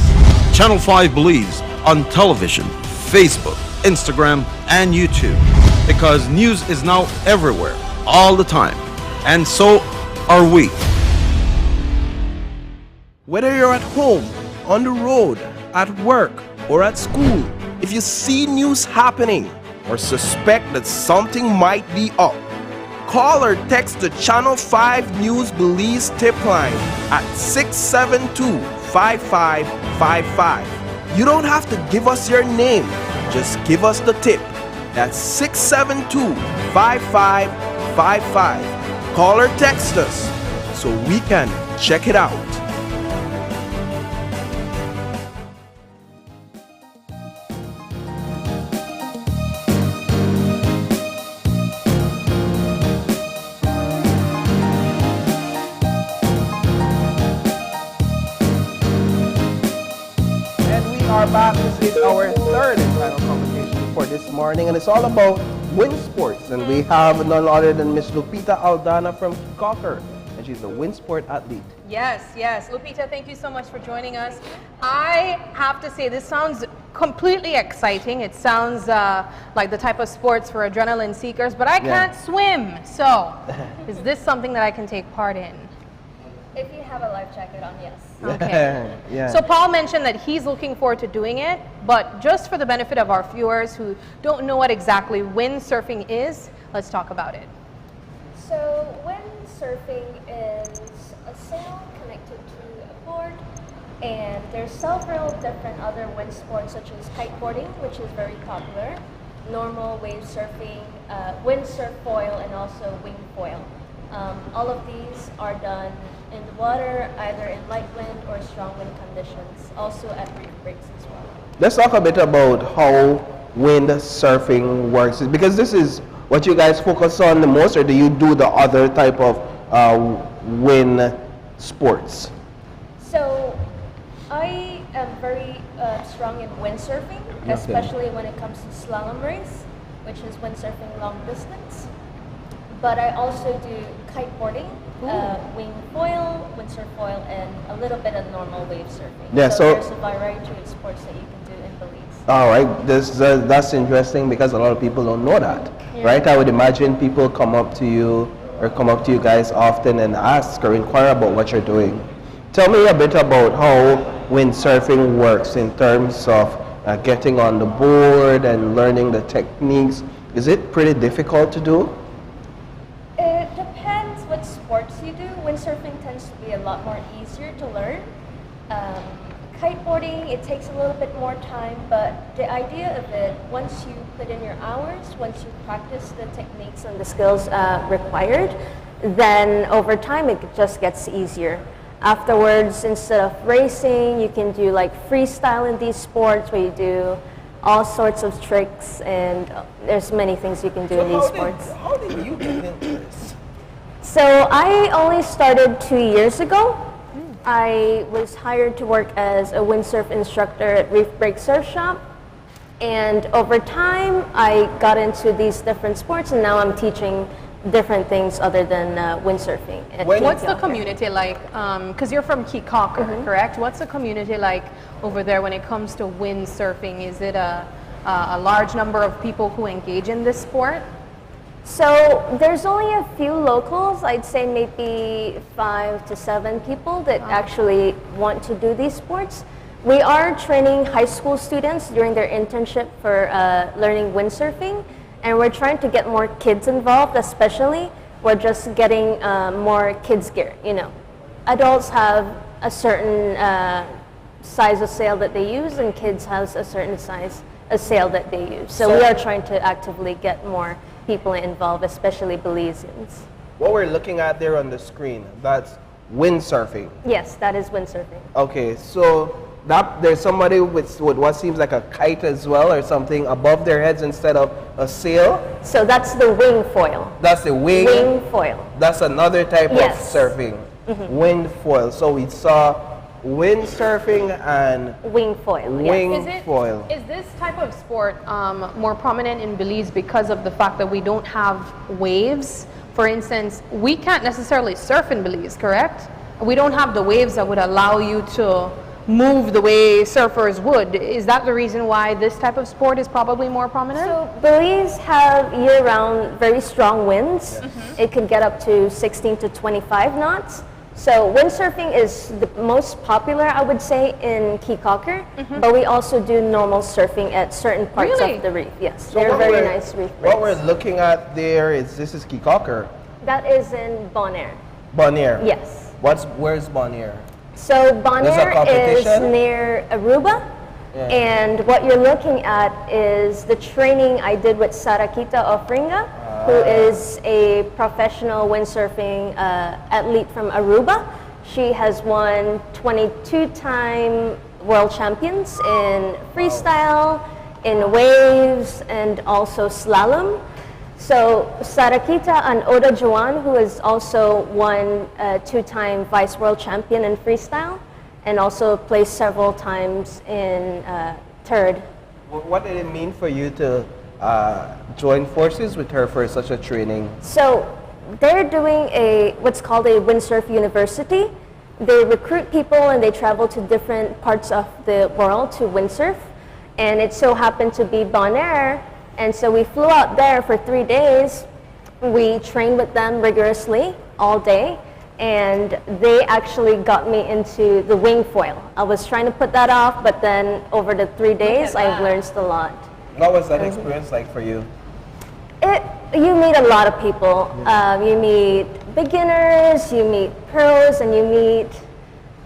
Channel 5 Belize on television, Facebook, Instagram, and YouTube, because news is now everywhere, all the time, and so are we. Whether you're at home, on the road, at work, or at school, if you see news happening or suspect that something might be up, call or text the Channel 5 News Belize tip line at 672-5555. You don't have to give us your name, just give us the tip. That's 672-5555. Call or text us so we can check it out. Back. This is our third and final conversation for this morning, and it's all about wind sports. And we have none other than Miss Lupita Aldana from Hicatee, and she's a wind sport athlete. Yes, yes. Lupita, thank you so much for joining us. I have to say, this sounds completely exciting. It sounds like the type of sports for adrenaline seekers, but I can't swim. So, is this something that I can take part in? If you have a life jacket on, yes. Okay. So Paul mentioned that he's looking forward to doing it, but just for the benefit of our viewers who don't know what exactly windsurfing is, let's talk about it. So windsurfing is a sail connected to a board, and there's several different other wind sports such as kiteboarding, which is very popular, normal wave surfing, windsurf foil, and also wing foil. All of these are done in the water, either in light wind or strong wind conditions, also at reef breaks as well. Let's talk a bit about how wind surfing works, because this is what you guys focus on the most, or do you do the other type of wind sports? So I am very strong in windsurfing, especially when it comes to slalom race, which is windsurfing long distance. But I also do kiteboarding, wing foil, windsurf foil, and a little bit of normal wave surfing. Yeah, so there's a variety of sports that you can do in Belize. All right, that's interesting because a lot of people don't know that, right? I would imagine people come up to you guys often and ask or inquire about what you're doing. Tell me a bit about how windsurfing works in terms of getting on the board and learning the techniques. Is it pretty difficult to do? It depends what sports you do. Windsurfing tends to be a lot more easier to learn. Kiteboarding, it takes a little bit more time, but the idea of it, once you put in your hours, once you practice the techniques and the skills required, then over time it just gets easier. Afterwards, instead of racing, you can do like freestyle in these sports where you do all sorts of tricks, and there's many things you can do in these sports. How did you get into this? So I only started 2 years ago. I was hired to work as a windsurf instructor at Reef Break Surf Shop, and over time I got into these different sports, and now I'm teaching different things other than windsurfing. What's the community like? Because you're from Hicatee, correct? What's the community like over there when it comes to windsurfing? Is it a large number of people who engage in this sport? So there's only a few locals, I'd say maybe 5 to 7 people that actually want to do these sports. We are training high school students during their internship for learning windsurfing, and we're trying to get more kids involved, especially. We're just getting more kids gear, you know. Adults have a certain size of sail that they use, and kids has a certain size of sail that they use. So we are trying to actively get more people involved, especially Belizeans. What we're looking at there on the screen, that's windsurfing. Yes, that is windsurfing. Okay, so there's somebody with what seems like a kite as well, or something above their heads instead of a sail. So that's the wing foil. That's the wing foil. That's another type of surfing. Wind foil. So we saw windsurfing and wing foil. Foil. Is this type of sport more prominent in Belize because of the fact that we don't have waves? For instance, we can't necessarily surf in Belize, correct? We don't have the waves that would allow you to move the way surfers would. Is that the reason why this type of sport is probably more prominent? So Belize have year-round very strong winds. It can get up to 16 to 25 knots. So windsurfing is the most popular, I would say, in Hicatee, but we also do normal surfing at certain parts of the reef. Yes, So they're very nice reef breaks. What we're looking at there is, this is Hicatee. That is in Bonaire. Bonaire. Yes. Where's Bonaire? So Bonaire is near Aruba, and what you're looking at is the training I did with Sarakita Ofringa, who is a professional windsurfing athlete from Aruba. She has won 22-time world champions in freestyle, in waves, and also slalom. So Sarakita and Oda Juan, who has also won 2-time vice world champion in freestyle, and also placed several times in third. What did it mean for you to join forces with her for such a training? So they're doing what's called a windsurf university. They recruit people and they travel to different parts of the world to windsurf, and it so happened to be Bonaire. And so we flew out there for 3 days. We trained with them rigorously all day, and they actually got me into the wing foil. I was trying to put that off, but then over the 3 days, I've learned a lot. What was that experience like for you? You meet a lot of people. You meet beginners, you meet pros, and you meet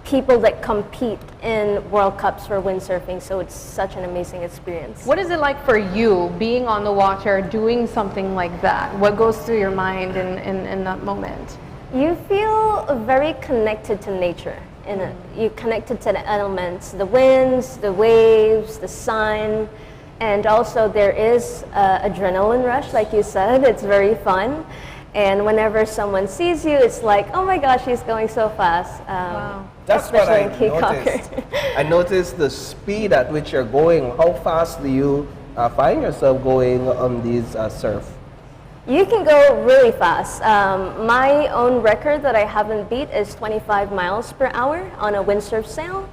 people that compete in World Cups for windsurfing, so it's such an amazing experience. What is it like for you, being on the water, doing something like that? What goes through your mind in that moment? You feel very connected to nature. You're connected to the elements, the winds, the waves, the sun, and also there is adrenaline rush, like you said. It's very fun. And whenever someone sees you, it's like, oh my gosh, she's going so fast. Wow. That's what I noticed. I noticed the speed at which you're going. How fast do you find yourself going on these surf? You can go really fast. My own record that I haven't beat is 25 miles per hour on a windsurf sail,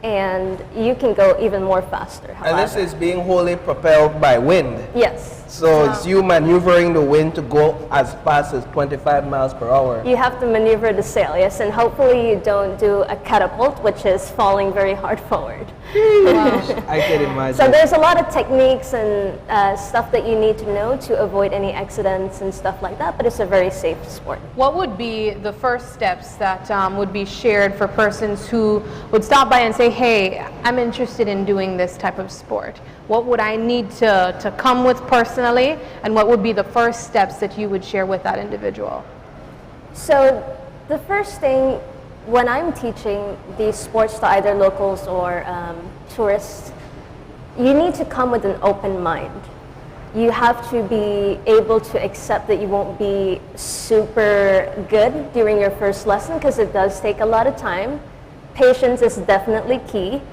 and you can go even more faster. However. And this is being wholly propelled by wind? Yes. So it's you maneuvering the wind to go as fast as 25 miles per hour? You have to maneuver the sail, yes, and hopefully you don't do a catapult, which is falling very hard forward. Wow. I can imagine. So there's a lot of techniques and stuff that you need to know to avoid any accidents and stuff like that, but it's a very safe sport. What would be the first steps that would be shared for persons who would stop by and say, hey, I'm interested in doing this type of sport? What would I need to come with personally, and what would be the first steps that you would share with that individual? So the first thing, when I'm teaching these sports to either locals or tourists, you need to come with an open mind. You have to be able to accept that you won't be super good during your first lesson, because it does take a lot of time. Patience is definitely key.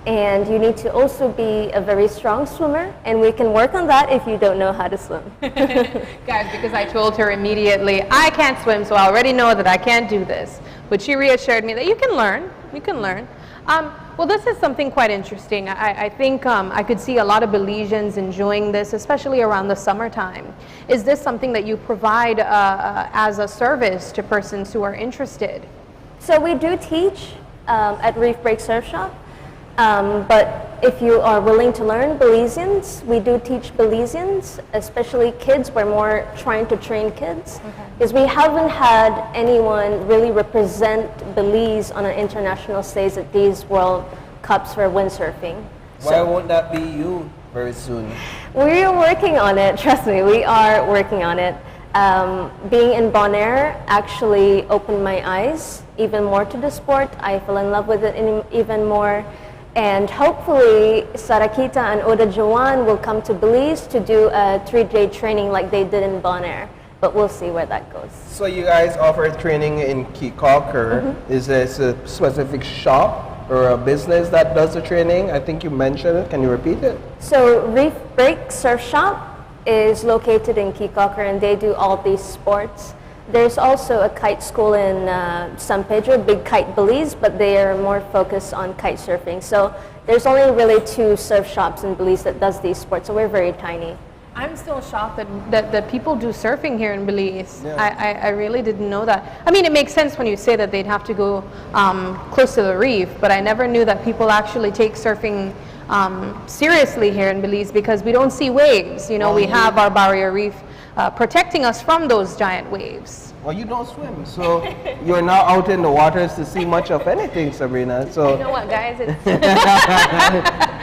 And you need to also be a very strong swimmer, and we can work on that if you don't know how to swim. Guys, because I told her immediately, I can't swim, so I already know that I can't do this. But she reassured me that you can learn, you can learn. Well, this is something quite interesting. I think I could see a lot of Belizeans enjoying this, especially around the summertime. Is this something that you provide as a service to persons who are interested? So we do teach at Reef Break Surf Shop. But if you are willing to learn Belizeans, we do teach Belizeans, especially kids. We're more trying to train kids, because we haven't had anyone really represent Belize on an international stage at these World Cups for windsurfing. Why won't that be you very soon? We are working on it, trust me, we are working on it. Being in Bonaire actually opened my eyes even more to the sport. I fell in love with it even more. And hopefully, Sarakita and Oda Juan will come to Belize to do a 3-day training like they did in Bonaire. But we'll see where that goes. So you guys offer training in Hicatee. Is this a specific shop or a business that does the training? I think you mentioned it. Can you repeat it? So Reef Break Surf Shop is located in Kikocker, and they do all these sports. There's also a kite school in San Pedro, Big Kite Belize, but they are more focused on kite surfing. So there's only really 2 surf shops in Belize that does these sports, so we're very tiny. I'm still shocked that people do surfing here in Belize. Yeah. I really didn't know that. I mean, it makes sense when you say that they'd have to go close to the reef, but I never knew that people actually take surfing seriously here in Belize, because we don't see waves. You know, we have our barrier reef protecting us from those giant waves. Well, you don't swim, so you're not out in the waters to see much of anything, Sabrina. So you know what, guys?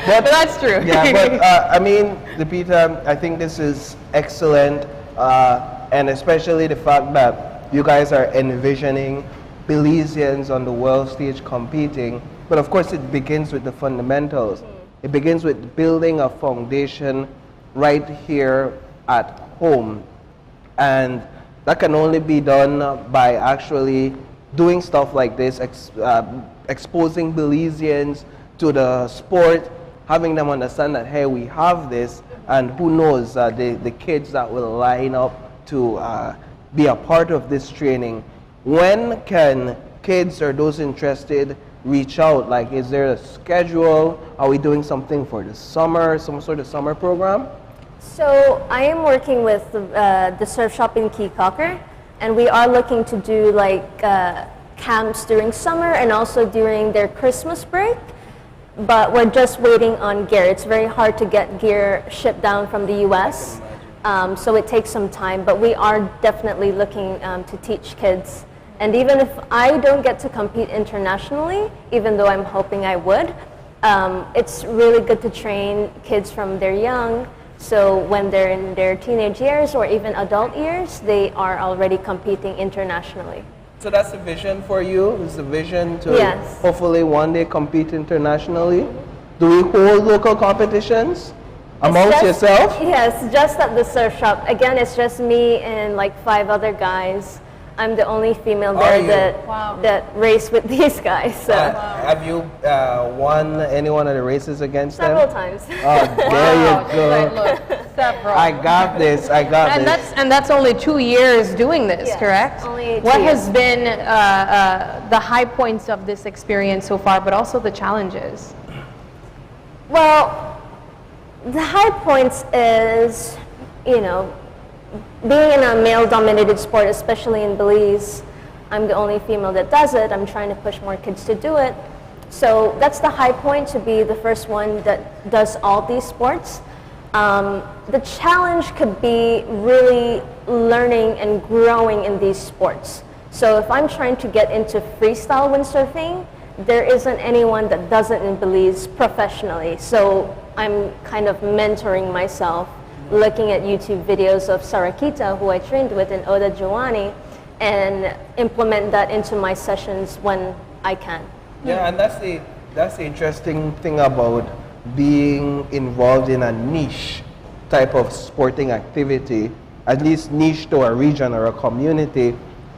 But that's true. Yeah, but I mean, Lupita, I think this is excellent, and especially the fact that you guys are envisioning Belizeans on the world stage competing. But of course, it begins with the fundamentals. It begins with building a foundation right here at home, and that can only be done by actually doing stuff like this, exposing Belizeans to the sport, having them understand that, hey, we have this, and who knows, the kids that will line up to be a part of this training. When can kids or those interested reach out? Like, is there a schedule? Are we doing something for the summer, some sort of summer program? So I am working with the surf shop in Kikocker, and we are looking to do like camps during summer and also during their Christmas break. But we're just waiting on gear. It's very hard to get gear shipped down from the US, so it takes some time. But we are definitely looking to teach kids. And even if I don't get to compete internationally, even though I'm hoping I would, it's really good to train kids from they're young. So when they're in their teenage years or even adult years, they are already competing internationally. So that's the vision for you? Is the vision to hopefully one day compete internationally? Do we hold local competitions amongst yourself? Yes, just at the surf shop. Again, it's just me and like 5 other guys. I'm the only female there that race with these guys. So. Have you won any one of the races against Several them? times. Oh, there you go. Several. I got this. I got this. And that's only 2 years doing this, Yes, correct? only 2 What years. has been the high points of this experience so far, but also the challenges? Well, the high points is, you know, being in a male-dominated sport, especially in Belize. I'm the only female that does it. I'm trying to push more kids to do it. So that's the high point, to be the first one that does all these sports. The challenge could be really learning and growing in these sports. So if I'm trying to get into freestyle windsurfing, there isn't anyone that does it in Belize professionally. So I'm kind of mentoring myself, looking at YouTube videos of Sarakita, who I trained with, and Oda Joani, and implement that into my sessions when I can. Yeah, and that's the interesting thing about being involved in a niche type of sporting activity, at least niche to a region or a community,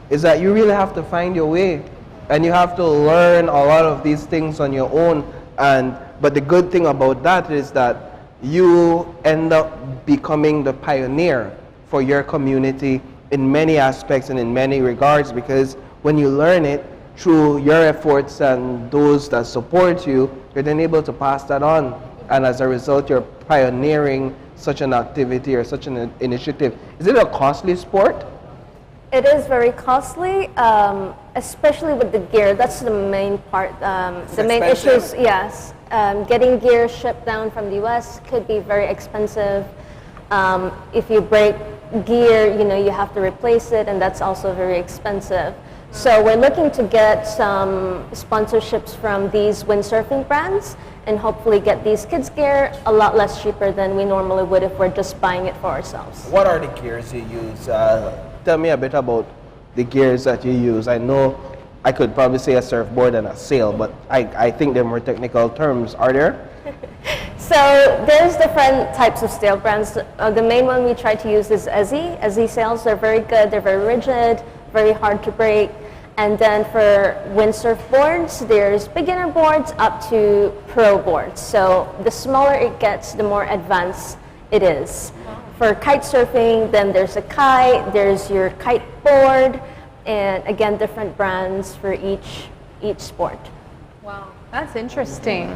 is that you really have to find your way, and you have to learn a lot of these things on your own. But the good thing about that is that you end up becoming the pioneer for your community in many aspects and in many regards, because when you learn it through your efforts and those that support you, you're then able to pass that on. And as a result, you're pioneering such an activity or such an initiative. Is it a costly sport? It is very costly, especially with the gear. That's the main part. The main issue is, yes, getting gear shipped down from the US could be very expensive. If you break gear, you know, you have to replace it, and that's also very expensive. So we're looking to get some sponsorships from these windsurfing brands and hopefully get these kids' gear a lot less cheaper than we normally would if we're just buying it for ourselves. What are the gears you use? Tell me a bit about the gears that you use. I know I could probably say a surfboard and a sail, but I think they're more technical terms. Are there? So there's different types of sail brands. The main one we try to use is Ezzy. Ezzy sails, they're very good, they're very rigid, very hard to break. And then for windsurf boards, there's beginner boards up to pro boards. So the smaller it gets, the more advanced it is. For kite surfing, then there's a kite, there's your kite board, and again, different brands for each sport. Wow, that's interesting.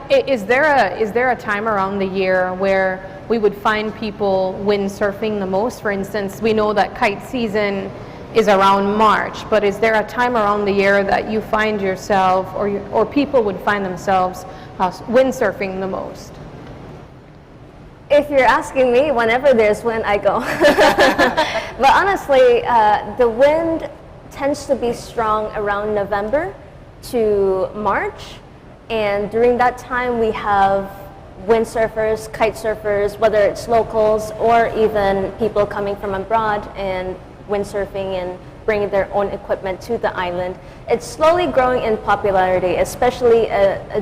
Is there a time around the year where we would find people windsurfing the most? For instance, we know that kite season is around March, but is there a time around the year that you find yourself or people would find themselves windsurfing the most? If you're asking me, whenever there's wind, I go. But honestly, the wind tends to be strong around November to March, and during that time we have windsurfers, kite surfers, whether it's locals or even people coming from abroad and windsurfing and bringing their own equipment to the island. It's slowly growing in popularity, especially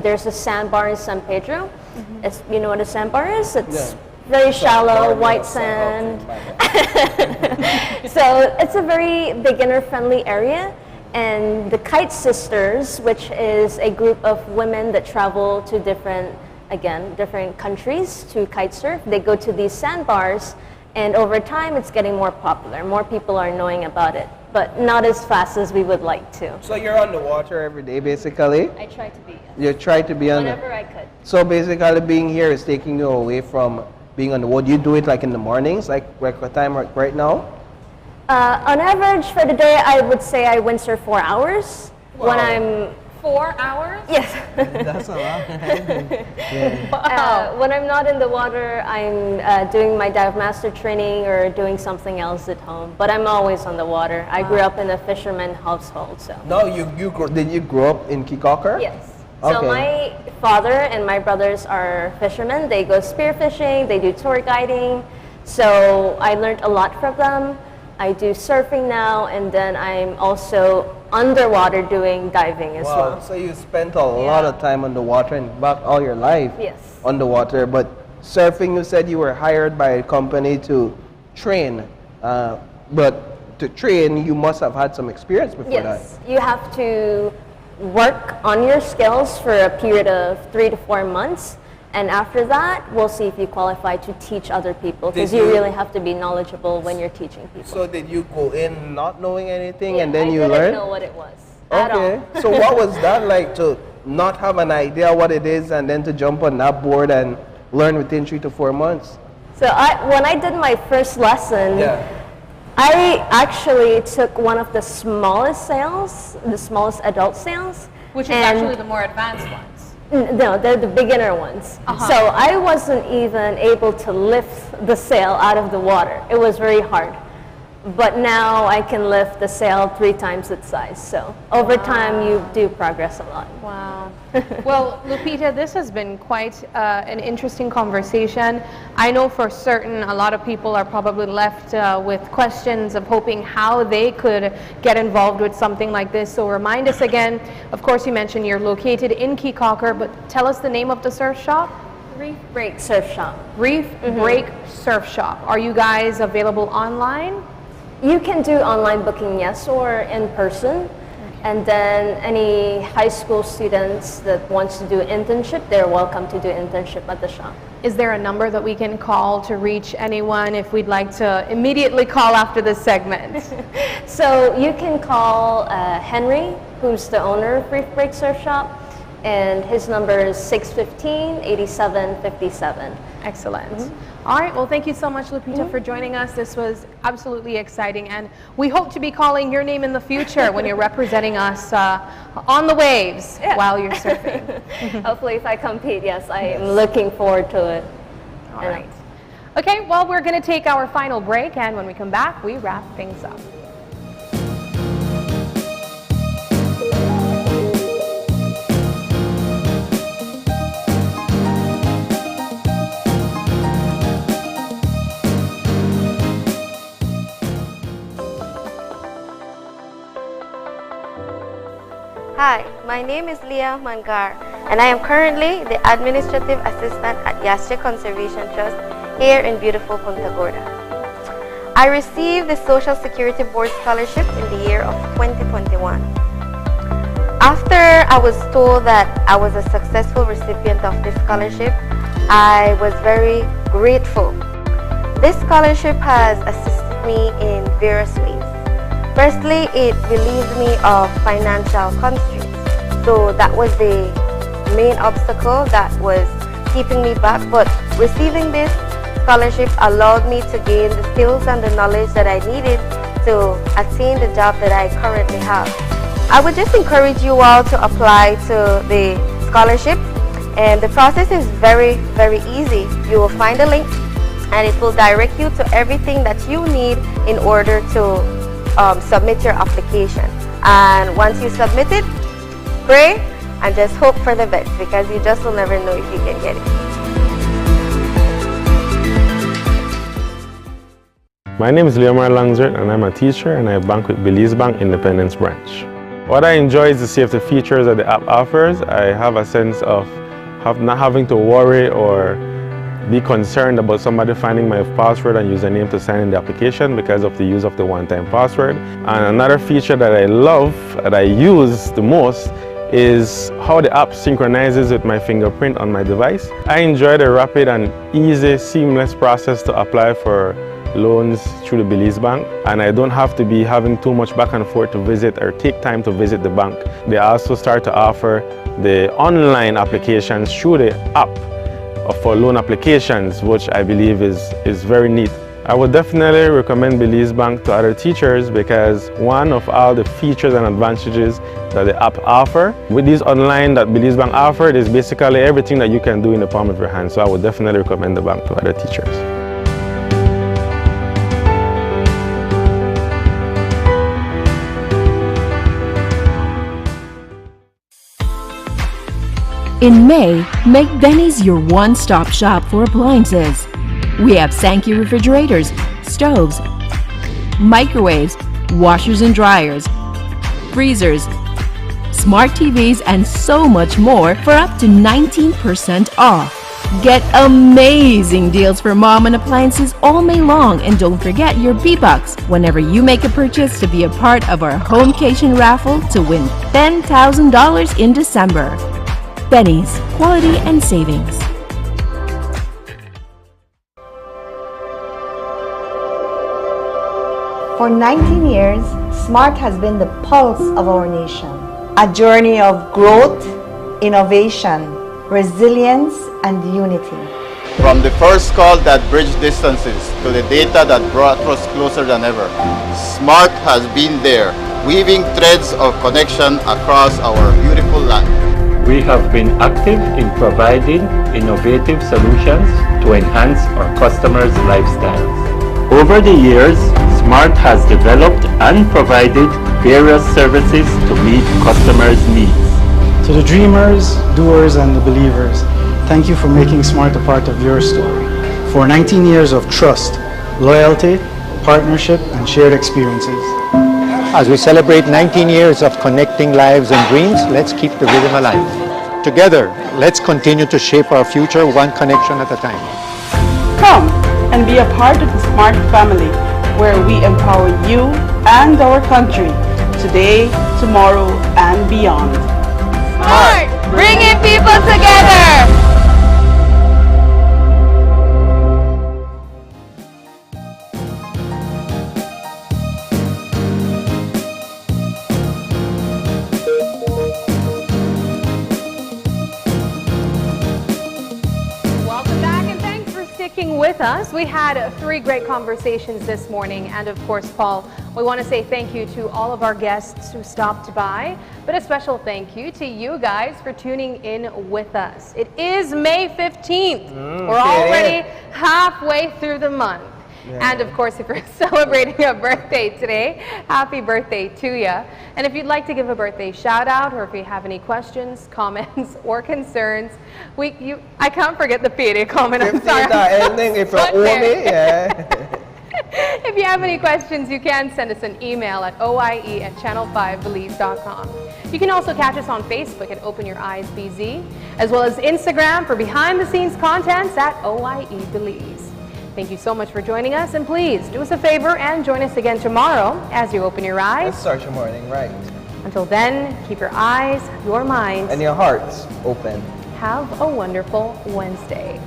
there's a sandbar in San Pedro. You know what a sandbar is? It's very shallow, white sand. So it's a very beginner-friendly area. And the Kite Sisters, which is a group of women that travel to different countries to kite surf, they go to these sandbars, and over time it's getting more popular. More people are knowing about it, but not as fast as we would like to. So you're on the water every day, basically? I try to be. Yes. You try to be on whenever I could. So basically being here is taking you away from being on the water. You do it like in the mornings, like what time right now? On average for the day, I would say I windsurf 4 hours. Wow. When I'm 4 hours? Yes. That's a lot. When I'm not in the water, I'm doing my dive master training or doing something else at home. But I'm always on the water. I grew up in a fisherman household, so. No, did you grow up in Hicatee? Yes. Okay. So my father and my brothers are fishermen. They go spearfishing, they do tour guiding. So I learned a lot from them. I do surfing now, and then I'm also underwater doing diving as well. So you spent a lot of time on the water and back all your life underwater. But surfing, you said you were hired by a company to train. But to train, you must have had some experience before that. Yes, you have to work on your skills for a period of 3 to 4 months. And after that, we'll see if you qualify to teach other people, because you really have to be knowledgeable when you're teaching people. So did you go in not knowing anything Yeah, and then you I learned? didn't know what it was at Okay. all. So what was that like, to not have an idea what it is and then to jump on that board and learn within 3 to 4 months? So when I did my first lesson, I actually took one of the smallest sails, the smallest adult sails. Which is actually the more advanced ones. No, they're the beginner ones. So I wasn't even able to lift the sail out of the water. It was very hard. But now I can lift the sail 3 times its size. So over time, you do progress a lot. Wow. Well, Lupita, this has been quite an interesting conversation. I know for certain a lot of people are probably left with questions of hoping how they could get involved with something like this. So remind us again, of course you mentioned you're located in Hicatee, but tell us the name of the surf shop. Reef Break Surf Shop. Reef Break Surf Shop. Are you guys available online? You can do online booking, yes, or in person. And then any high school students that wants to do internship, they're welcome to do internship at the shop. Is there a number that we can call to reach anyone if we'd like to immediately call after this segment? So you can call Henry, who's the owner of Reef Break Surf Shop, and his number is 615-8757. Excellent. All right, well, thank you so much, Lupita, for joining us. This was absolutely exciting, and we hope to be calling your name in the future when you're representing us on the waves while you're surfing. Hopefully, if I compete, yes, I am looking forward to it. All right. Okay, well, we're going to take our final break, and when we come back, we wrap things up. Hi, my name is Leah Mangar, and I am currently the Administrative Assistant at Yastre Conservation Trust here in beautiful Punta Gorda. I received the Social Security Board Scholarship in the year of 2021. After I was told that I was a successful recipient of this scholarship, I was very grateful. This scholarship has assisted me in various ways. Firstly, it relieved me of financial constraints. So that was the main obstacle that was keeping me back. But receiving this scholarship allowed me to gain the skills and the knowledge that I needed to attain the job that I currently have. I would just encourage you all to apply to the scholarship, and the process is very, very easy. You will find a link and it will direct you to everything that you need in order to submit your application. And once you submit it, pray and just hope for the best, because you just will never know if you can get it. My name is Leomar Langzert and I'm a teacher, and I bank with Belize Bank Independence Branch. What I enjoy is the safety features that the app offers. I have a sense of not having to worry or be concerned about somebody finding my password and username to sign in the application because of the use of the one-time password. And another feature that I love, that I use the most, is how the app synchronizes with my fingerprint on my device. I enjoy the rapid and easy, seamless process to apply for loans through the Belize Bank, and I don't have to be having too much back and forth to visit or take time to visit the bank. They also start to offer the online applications through the app for loan applications, which I believe is very neat. I would definitely recommend Belize Bank to other teachers because one of all the features and advantages that the app offer with these online that Belize Bank offered is basically everything that you can do in the palm of your hand. So I would definitely recommend the bank to other teachers. In May, make Benny's your one-stop shop for appliances. We have Sankey refrigerators, stoves, microwaves, washers and dryers, freezers, smart TVs, and so much more for up to 19% off. Get amazing deals for mom and appliances all May long, and don't forget your B-Bucks whenever you make a purchase to be a part of our Homecation raffle to win $10,000 in December. Benny's, quality and savings. For 19 years, SMART has been the pulse of our nation. A journey of growth, innovation, resilience, and unity. From the first call that bridged distances to the data that brought us closer than ever, SMART has been there, weaving threads of connection across our beautiful land. We have been active in providing innovative solutions to enhance our customers' lifestyles. Over the years, SMART has developed and provided various services to meet customers' needs. To the dreamers, doers, and the believers, thank you for making SMART a part of your story. For 19 years of trust, loyalty, partnership, and shared experiences. As we celebrate 19 years of connecting lives and dreams, let's keep the rhythm alive. Together, let's continue to shape our future one connection at a time. Come and be a part of the SMART family, where we empower you and our country today, tomorrow, and beyond. SMART, bringing people together. With us. We had 3 great conversations this morning, and of course, Paul, we want to say thank you to all of our guests who stopped by, but a special thank you to you guys for tuning in with us. It is May 15th. We're already halfway through the month. Yeah. And of course, if you're celebrating a birthday today, happy birthday to you. And if you'd like to give a birthday shout out, or if you have any questions, comments, or concerns, I can't forget the payday comment. I'm sorry. If you have any questions, you can send us an email at oie@channel5belize.com. You can also catch us on Facebook at Open Your Eyes BZ, as well as Instagram for behind-the-scenes contents at OIE Belize. Thank you so much for joining us, and please do us a favor and join us again tomorrow as you open your eyes. Let's start your morning right. Until then, keep your eyes, your minds, and your hearts open. Have a wonderful Wednesday.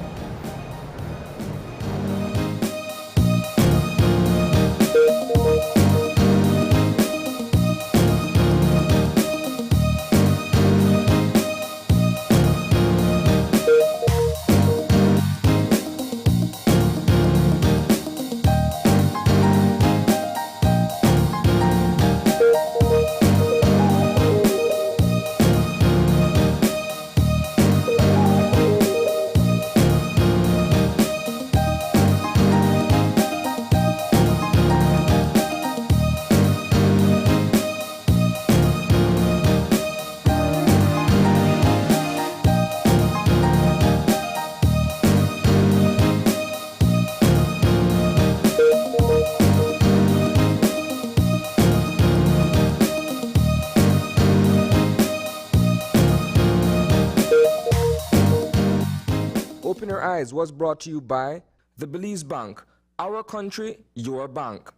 Open Your Eyes was brought to you by the Belize Bank. Our country, your bank.